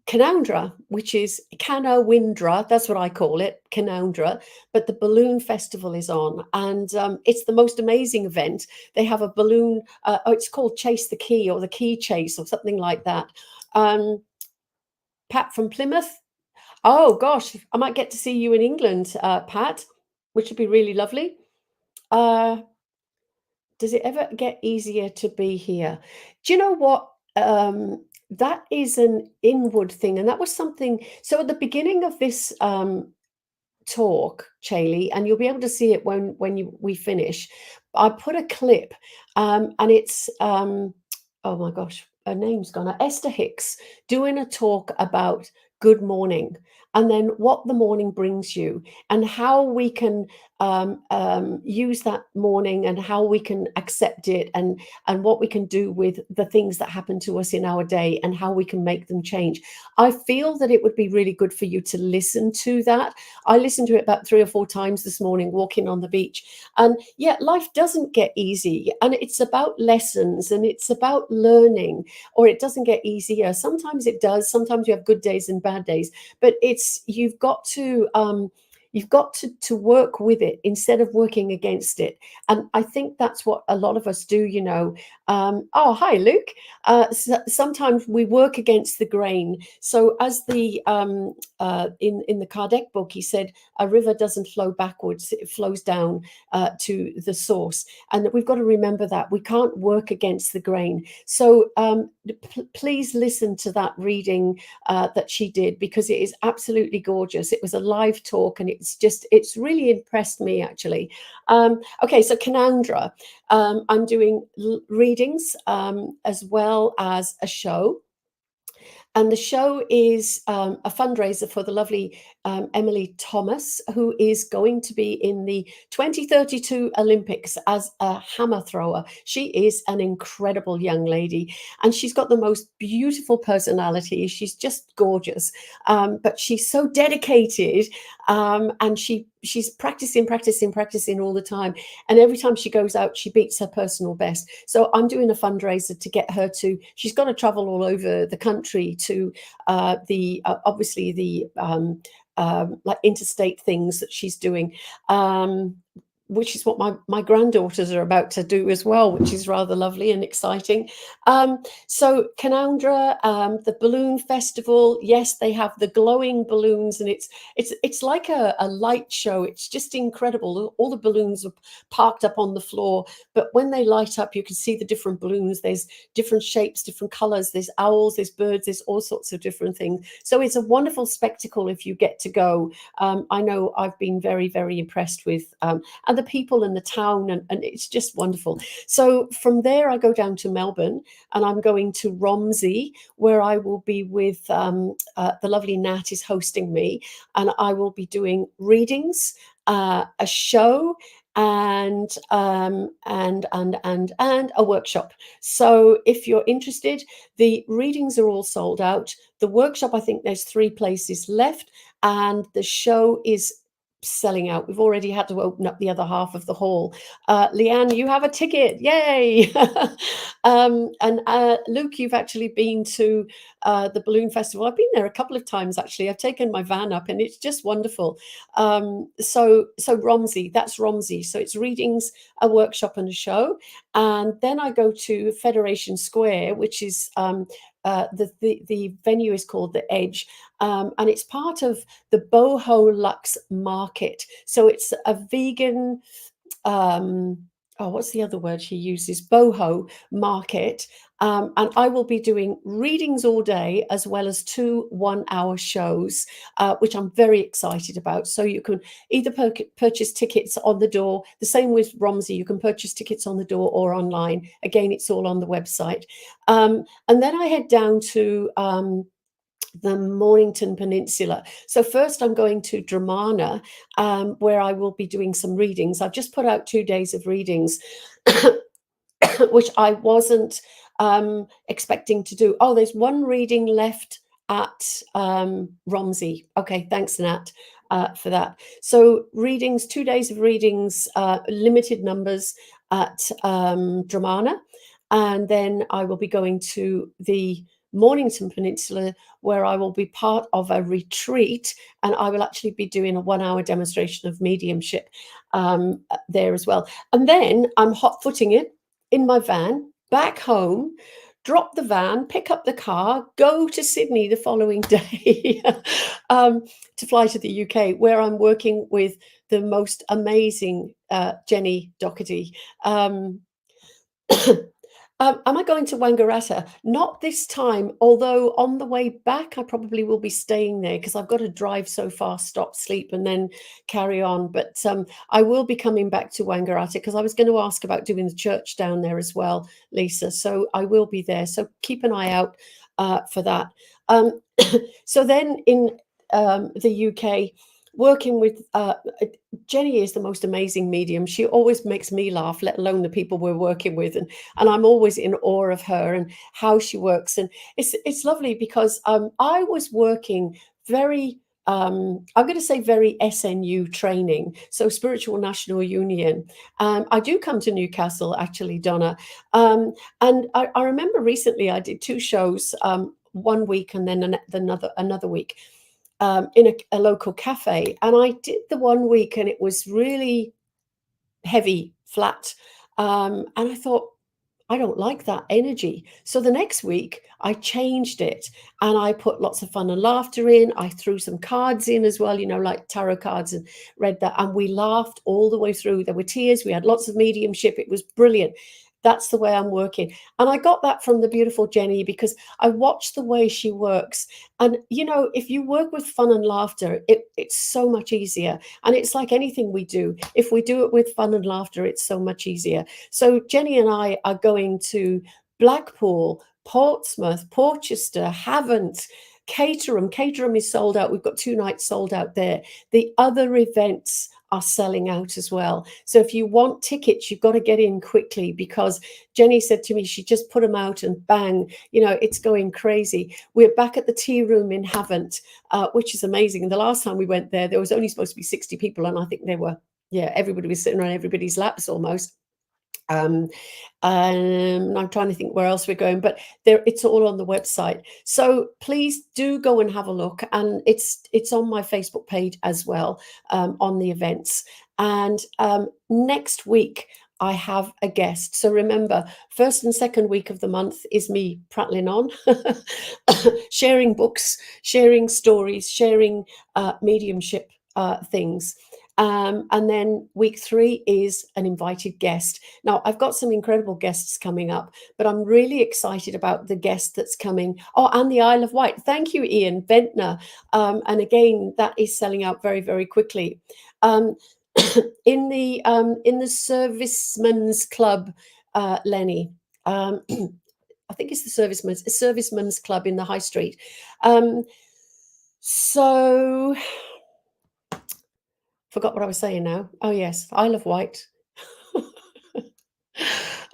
Canowindra, which is Canowindra, that's what I call it, Canowindra. But the balloon festival is on, and it's the most amazing event. They have a balloon, oh, it's called Chase the Key, or the Key Chase, or something like that. Um, Pat from Plymouth. Oh gosh, I might get to see you in England, Pat, which would be really lovely. Uh, Does it ever get easier to be here? Do you know what? That is an inward thing, and that was something. So at the beginning of this talk, Chailey, and you'll be able to see it when we finish. I put a clip, and it's oh my gosh, her name's gone. Esther Hicks doing a talk about good morning, and then what the morning brings you, and how we can use that morning, and how we can accept it, and what we can do with the things that happen to us in our day, and how we can make them change. I feel that it would be really good for you to listen to that. I listened to it about 3 or 4 times this morning walking on the beach. And yeah, life doesn't get easy. And it's about lessons, and it's about learning, or it doesn't get easier. Sometimes it does. Sometimes you have good days and bad days. But it's you've got to work with it instead of working against it. And I think that's what a lot of us do, you know. Oh, hi, Luke. Sometimes we work against the grain. So as the in the Kardec book, he said a river doesn't flow backwards; it flows down to the source, and that we've got to remember that we can't work against the grain. So please listen to that reading that she did, because it is absolutely gorgeous. It was a live talk, and it's really impressed me, actually. Okay, so Canandra, I'm doing readings as well as a show. And the show is a fundraiser for the lovely Emily Thomas, who is going to be in the 2032 Olympics as a hammer thrower. She is an incredible young lady, and she's got the most beautiful personality. She's just gorgeous, but she's so dedicated, and she's practicing all the time. And every time she goes out, she beats her personal best. So I'm doing a fundraiser to get her to. She's got to travel all over the country to the obviously the like interstate things that she's doing, which is what my granddaughters are about to do as well, which is rather lovely and exciting. So Canandra, the balloon festival, yes, they have the glowing balloons, and it's like a light show. It's just incredible. All the balloons are parked up on the floor, but when they light up, you can see the different balloons. There's different shapes, different colors. There's owls, there's birds, there's all sorts of different things. So it's a wonderful spectacle if you get to go. I know I've been very, very impressed with and the people in the town, and it's just wonderful. So from there, I go down to Melbourne, and I'm going to Romsey, where I will be with the lovely Nat is hosting me, and I will be doing readings, a show, and a workshop. So if you're interested, the readings are all sold out. The workshop, I think there's 3 places left, and the show is selling out. We've already had to open up the other half of the hall. Leanne, you have a ticket. Yay. And Luke, you've actually been to the balloon festival. I've been there a couple of times, actually. I've taken my van up, and it's just wonderful. So Romsey, that's Romsey. So it's readings, a workshop, and a show. And then I go to Federation Square, which is the venue is called The Edge, and it's part of the Boho Lux Market. So it's a vegan, what's the other word she uses? Boho market. And I will be doing readings all day, as well as 2 one-hour shows, which I'm very excited about. So you can either purchase tickets on the door. The same with Romsey. You can purchase tickets on the door or online. Again, it's all on the website. And then I head down to the Mornington Peninsula. So first I'm going to Dramana, where I will be doing some readings. I've just put out 2 days of readings, which I wasn't expecting to do. Oh, there's one reading left at Romsey. Okay, thanks, Nat, for that. So readings, 2 days of readings, limited numbers at Dramana. And then I will be going to the Mornington Peninsula, where I will be part of a retreat, and I will actually be doing a 1 hour demonstration of mediumship there as well. And then I'm hot footing it in my van back home, drop the van, pick up the car, go to Sydney the following day to fly to the UK, where I'm working with the most amazing Jenny Doherty. Am I going to Wangaratta? Not this time, although on the way back, I probably will be staying there because I've got to drive so far, stop, sleep, and then carry on. But I will be coming back to Wangaratta because I was going to ask about doing the church down there as well, Lisa. So I will be there. So keep an eye out for that. So then in the UK, working with Jenny is the most amazing medium. She always makes me laugh, let alone the people we're working with, and I'm always in awe of her and how she works. And it's lovely because I was working very I'm going to say very SNU training, so Spiritual National Union. I do come to Newcastle, actually, Donna, and I remember recently I did 2 shows, 1 week and then another week, in a local cafe. And I did the 1 week and it was really heavy, flat. And I thought, I don't like that energy. So the next week I changed it and I put lots of fun and laughter in. I threw some cards in as well, like tarot cards, and read that. And we laughed all the way through. There were tears. We had lots of mediumship. It was brilliant. That's the way I'm working. And I got that from the beautiful Jenny because I watched the way she works. And, if you work with fun and laughter, it's so much easier. And it's like anything we do. If we do it with fun and laughter, it's so much easier. So Jenny and I are going to Blackpool, Portsmouth, Portchester, Havant, Caterham. Caterham is sold out. We've got 2 nights sold out there. The other events are selling out as well. So if you want tickets, you've got to get in quickly because Jenny said to me, she just put them out and bang, it's going crazy. We're back at the tea room in Havant, which is amazing. And the last time we went there was only supposed to be 60 people. And I think everybody was sitting on everybody's laps almost. I'm trying to think where else we're going, but it's all on the website. So please do go and have a look, and it's on my Facebook page as well, on the events. And next week I have a guest. So remember, first and second week of the month is me prattling on, sharing books, sharing stories, sharing mediumship things. And then week 3 is an invited guest. Now, I've got some incredible guests coming up, but I'm really excited about the guest that's coming. Oh, and the Isle of Wight. Thank you, Ian Ventnor. And again, that is selling out very, very quickly. In the Servicemen's Club, Lenny. I think it's the Servicemen's Club in the High Street. So forgot what I was saying now. Oh, yes, Isle of Wight.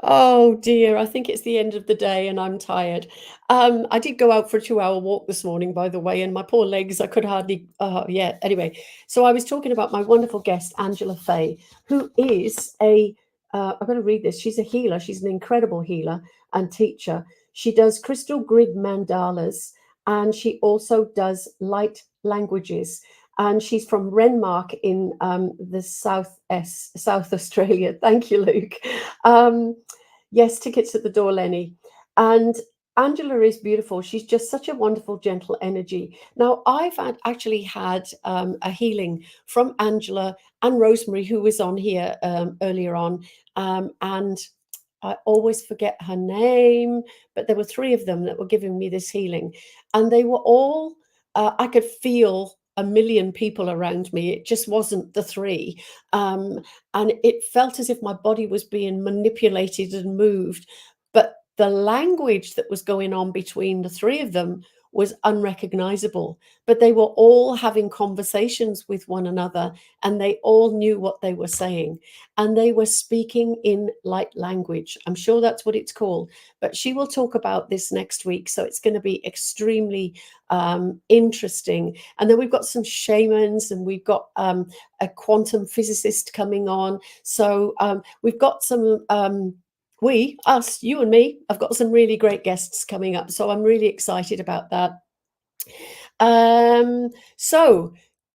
Oh dear, I think it's the end of the day and I'm tired. I did go out for a 2-hour walk this morning, by the way, and my poor legs, I could hardly, anyway. So I was talking about my wonderful guest, Angela Fay, who is I'm going to read this. She's a healer. She's an incredible healer and teacher. She does crystal grid mandalas, and she also does light languages. And she's from Renmark in the South Australia. Thank you, Luke. Yes, tickets at the door, Lenny. And Angela is beautiful. She's just such a wonderful, gentle energy. Now, I've actually had a healing from Angela and Rosemary, who was on here earlier on. And I always forget her name, but there were 3 of them that were giving me this healing. And they were all, I could feel a million people around me. It just wasn't the 3. And it felt as if my body was being manipulated and moved. But the language that was going on between the 3 of them was unrecognizable, but they were all having conversations with one another, and they all knew what they were saying, and they were speaking in light language. I'm sure that's what it's called, but she will talk about this next week, so it's going to be extremely interesting. And then we've got some shamans, and we've got a quantum physicist coming on. So we've got some we, us, you and me, I've got some really great guests coming up. So I'm really excited about that. So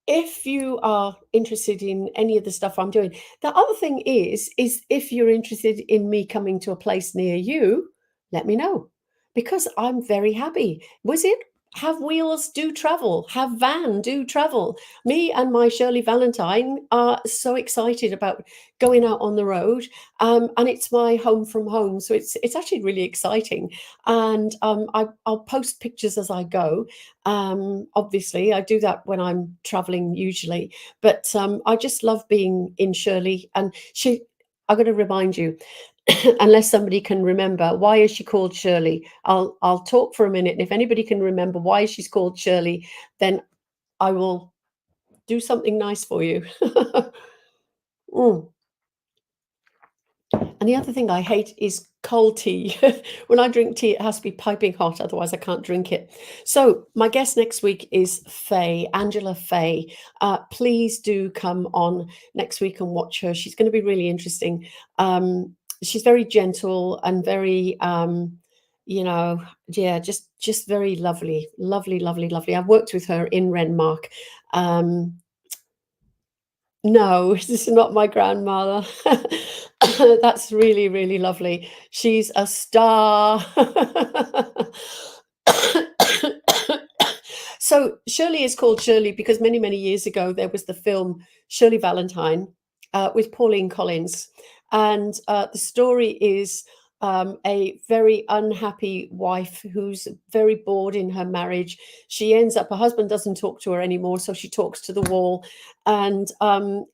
if you are interested in any of the stuff I'm doing, the other thing is if you're interested in me coming to a place near you, let me know, because I'm very happy. Was it have wheels do travel, have van do travel? Me and my Shirley Valentine are so excited about going out on the road, and it's my home from home, so it's actually really exciting. And I'll post pictures as I go. Obviously, I do that when I'm traveling usually, but I just love being in Shirley. And she, I'm going to remind you, unless somebody can remember, why is she called Shirley? I'll talk for a minute, and if anybody can remember why she's called Shirley, then I will do something nice for you. Mm. And the other thing I hate is cold tea. When I drink tea, it has to be piping hot, otherwise I can't drink it. So my guest next week is Faye, Angela Faye. Please do come on next week and watch her. She's going to be really interesting. She's very gentle and very, yeah, just very lovely, lovely, lovely, lovely. I've worked with her in Renmark. No, this is not my grandmother. That's really, really lovely. She's a star. So Shirley is called Shirley because many, many years ago there was the film Shirley Valentine with Pauline Collins. And the story is a very unhappy wife who's very bored in her marriage. She ends up, her husband doesn't talk to her anymore, so she talks to the wall. And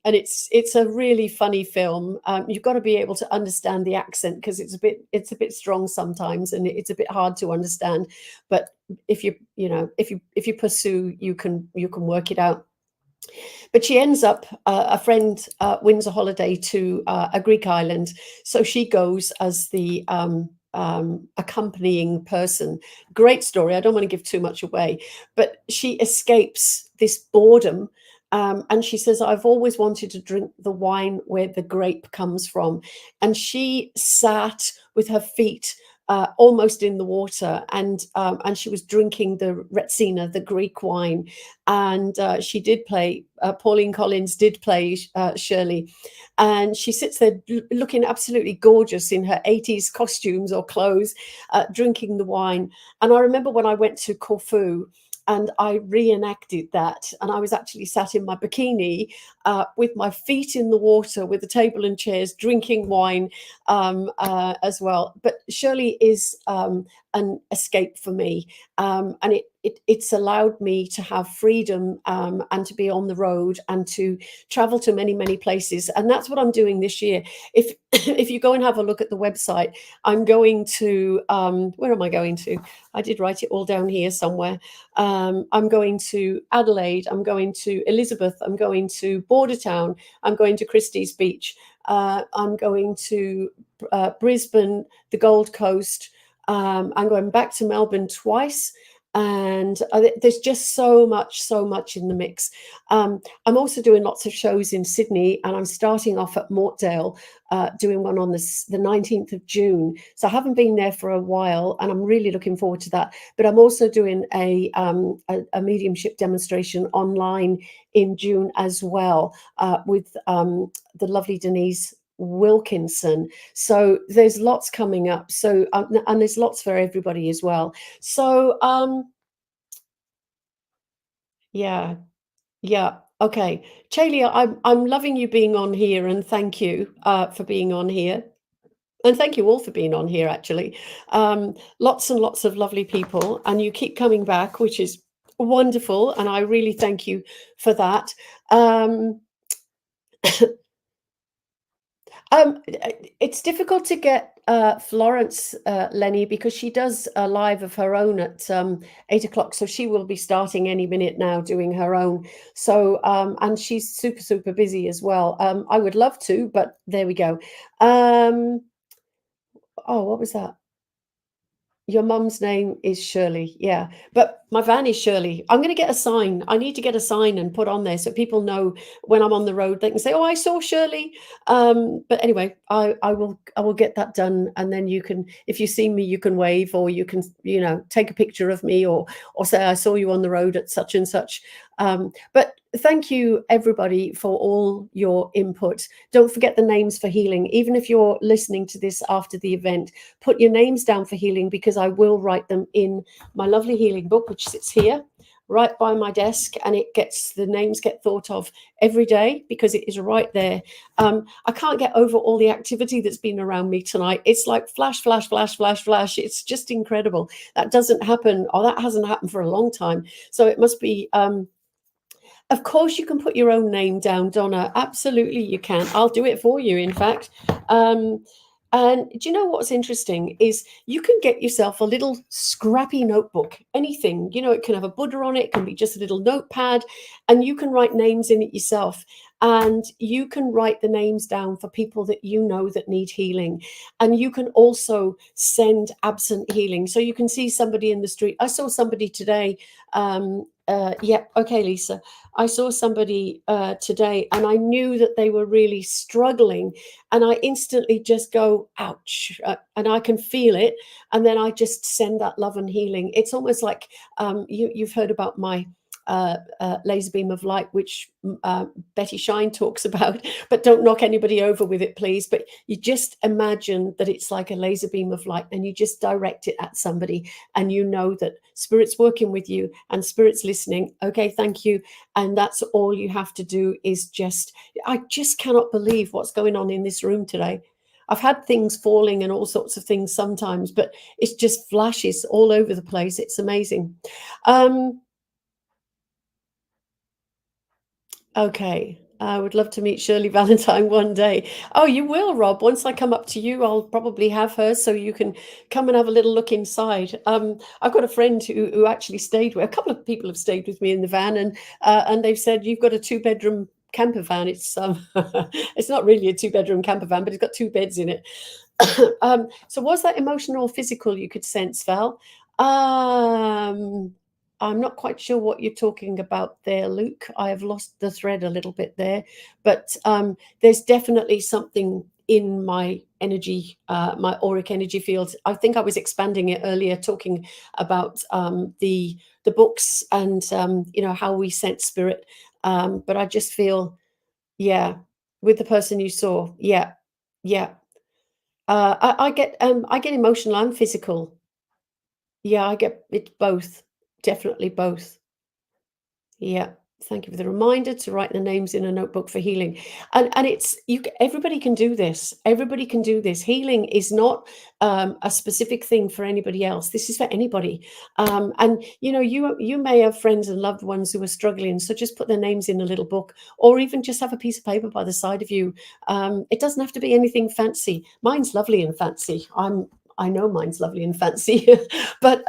it's a really funny film. You've got to be able to understand the accent because it's a bit strong sometimes, and it's a bit hard to understand. But if you pursue, you can work it out. But she ends up, a friend wins a holiday to a Greek island, so she goes as the accompanying person. Great story. I don't want to give too much away, but she escapes this boredom. And she says, I've always wanted to drink the wine where the grape comes from. And she sat with her feet almost in the water, and she was drinking the Retsina, the Greek wine, and she did play. Pauline Collins did play Shirley, and she sits there looking absolutely gorgeous in her 80s costumes or clothes, drinking the wine. And I remember when I went to Corfu, and I reenacted that. And I was actually sat in my bikini with my feet in the water, with a table and chairs, drinking wine as well. But Shirley is an escape for me, and it's allowed me to have freedom, and to be on the road and to travel to many, many places. And that's what I'm doing this year. If if you go and have a look at the website, I'm going to where am I going to? I did write it all down here somewhere. I'm going to Adelaide, I'm going to Elizabeth, I'm going to Bordertown, I'm going to Christie's Beach, I'm going to Brisbane, the Gold Coast. I'm going back to Melbourne twice. And there's just so much in the mix. I'm also doing lots of shows in Sydney, and I'm starting off at Mortdale, doing one on the 19th of June. So I haven't been there for a while, and I'm really looking forward to that. But I'm also doing a mediumship demonstration online in June as well, with the lovely Denise Wilkinson. So there's lots coming up. So and there's lots for everybody as well. So yeah, yeah. Okay. Chalia, I'm loving you being on here, and thank you for being on here. And thank you all for being on here, actually. Lots and lots of lovely people, and you keep coming back, which is wonderful. And I really thank you for that. It's difficult to get Florence, Lenny, because she does a live of her own at 8 o'clock. So she will be starting any minute now doing her own. So, and she's super, super busy as well. I would love to, but there we go. Um, oh, what was that? Your mum's name is Shirley, yeah, but my van is Shirley. I'm gonna get a sign. I need to get a sign and put on there so people know when I'm on the road, they can say, "Oh, I saw Shirley." But anyway, I will get that done, and then you can, if you see me, you can wave, or you can, take a picture of me, or say, "I saw you on the road at such and such." But thank you, everybody, for all your input. Don't forget the names for healing. Even if you're listening to this after the event, put your names down for healing, because I will write them in my lovely healing book, which sits here right by my desk, and the names get thought of every day because it is right there. I can't get over all the activity that's been around me tonight. It's like flash, flash, flash, flash, flash. It's just incredible. That doesn't happen, or that hasn't happened for a long time. So it must be of course, you can put your own name down, Donna. Absolutely, you can. I'll do it for you, in fact. Um, and do you know what's interesting is you can get yourself a little scrappy notebook, anything. It can have a Buddha on it, it can be just a little notepad, and you can write names in it yourself. And you can write the names down for people that you know that need healing. And you can also send absent healing. So you can see somebody in the street. I saw somebody today. Yeah, okay, Lisa. I saw somebody today, and I knew that they were really struggling, and I instantly just go, ouch, and I can feel it, and then I just send that love and healing. It's almost like you've heard about my laser beam of light, which Betty Shine talks about, but don't knock anybody over with it, please. But you just imagine that it's like a laser beam of light, and you just direct it at somebody, and you know that spirit's working with you and spirit's listening. Okay, thank you. And that's all you have to do is I just cannot believe what's going on in this room today. I've had things falling and all sorts of things sometimes, but it's just flashes all over the place. It's amazing. Um, Okay. I would love to meet Shirley Valentine one day. Oh, you will, Rob. Once I come up to you, I'll probably have her so you can come and have a little look inside. I've got a friend who actually stayed with, a couple of people have stayed with me in the van, and they've said you've got a two-bedroom camper van. It's it's not really a two-bedroom camper van, but it's got two beds in it. So was that emotional or physical you could sense, Val? Um, I'm not quite sure what you're talking about there, Luke. I have lost the thread a little bit there, but there's definitely something in my energy, my auric energy field. I think I was expanding it earlier, talking about the books and how we sense spirit. But I just feel, yeah, with the person you saw, yeah, yeah. I get emotional and physical. Yeah, I get it both. Definitely both. Yeah. Thank you for the reminder to write the names in a notebook for healing. And everybody can do this. Everybody can do this. Healing is not a specific thing for anybody else. This is for anybody. And you may have friends and loved ones who are struggling. So just put their names in a little book, or even just have a piece of paper by the side of you. It doesn't have to be anything fancy. Mine's lovely and fancy. I know mine's lovely and fancy, but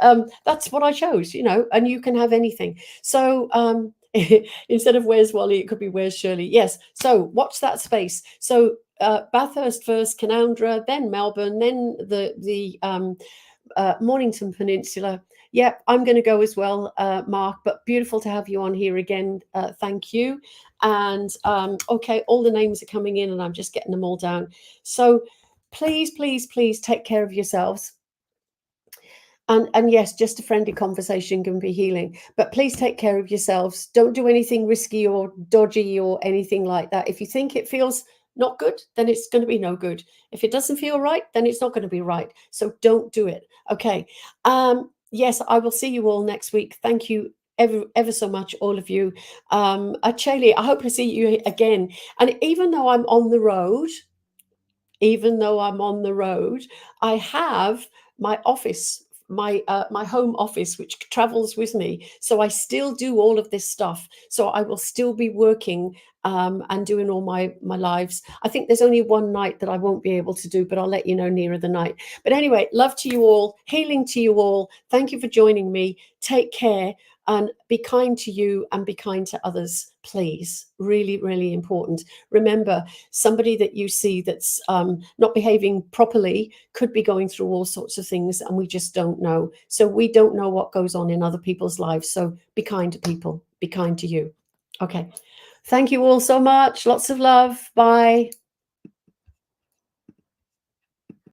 that's what I chose, and you can have anything. So instead of where's Wally, it could be where's Shirley. Yes. So watch that space. So Bathurst first, Canowindra, then Melbourne, then the Mornington Peninsula. Yeah, I'm going to go as well, Mark. But beautiful to have you on here again. Thank you. And okay, all the names are coming in, and I'm just getting them all down. So please, please, please take care of yourselves. And yes, just a friendly conversation can be healing. But please take care of yourselves. Don't do anything risky or dodgy or anything like that. If you think it feels not good, then it's going to be no good. If it doesn't feel right, then it's not going to be right. So don't do it. Okay. Yes, I will see you all next week. Thank you ever so much, all of you. Acheli, I hope to see you again. And even though I'm on the road, I have my office my home office, which travels with me. So I still do all of this stuff. So I will still be working and doing all my lives. I think there's only one night that I won't be able to do, but I'll let you know nearer the night. But anyway, love to you all, healing to you all. Thank you for joining me. Take care and be kind to you and be kind to others, please. Really, really important. Remember, somebody that you see that's not behaving properly could be going through all sorts of things and we just don't know. So we don't know what goes on in other people's lives. So be kind to people, be kind to you. Okay. Thank you all so much. Lots of love. Bye.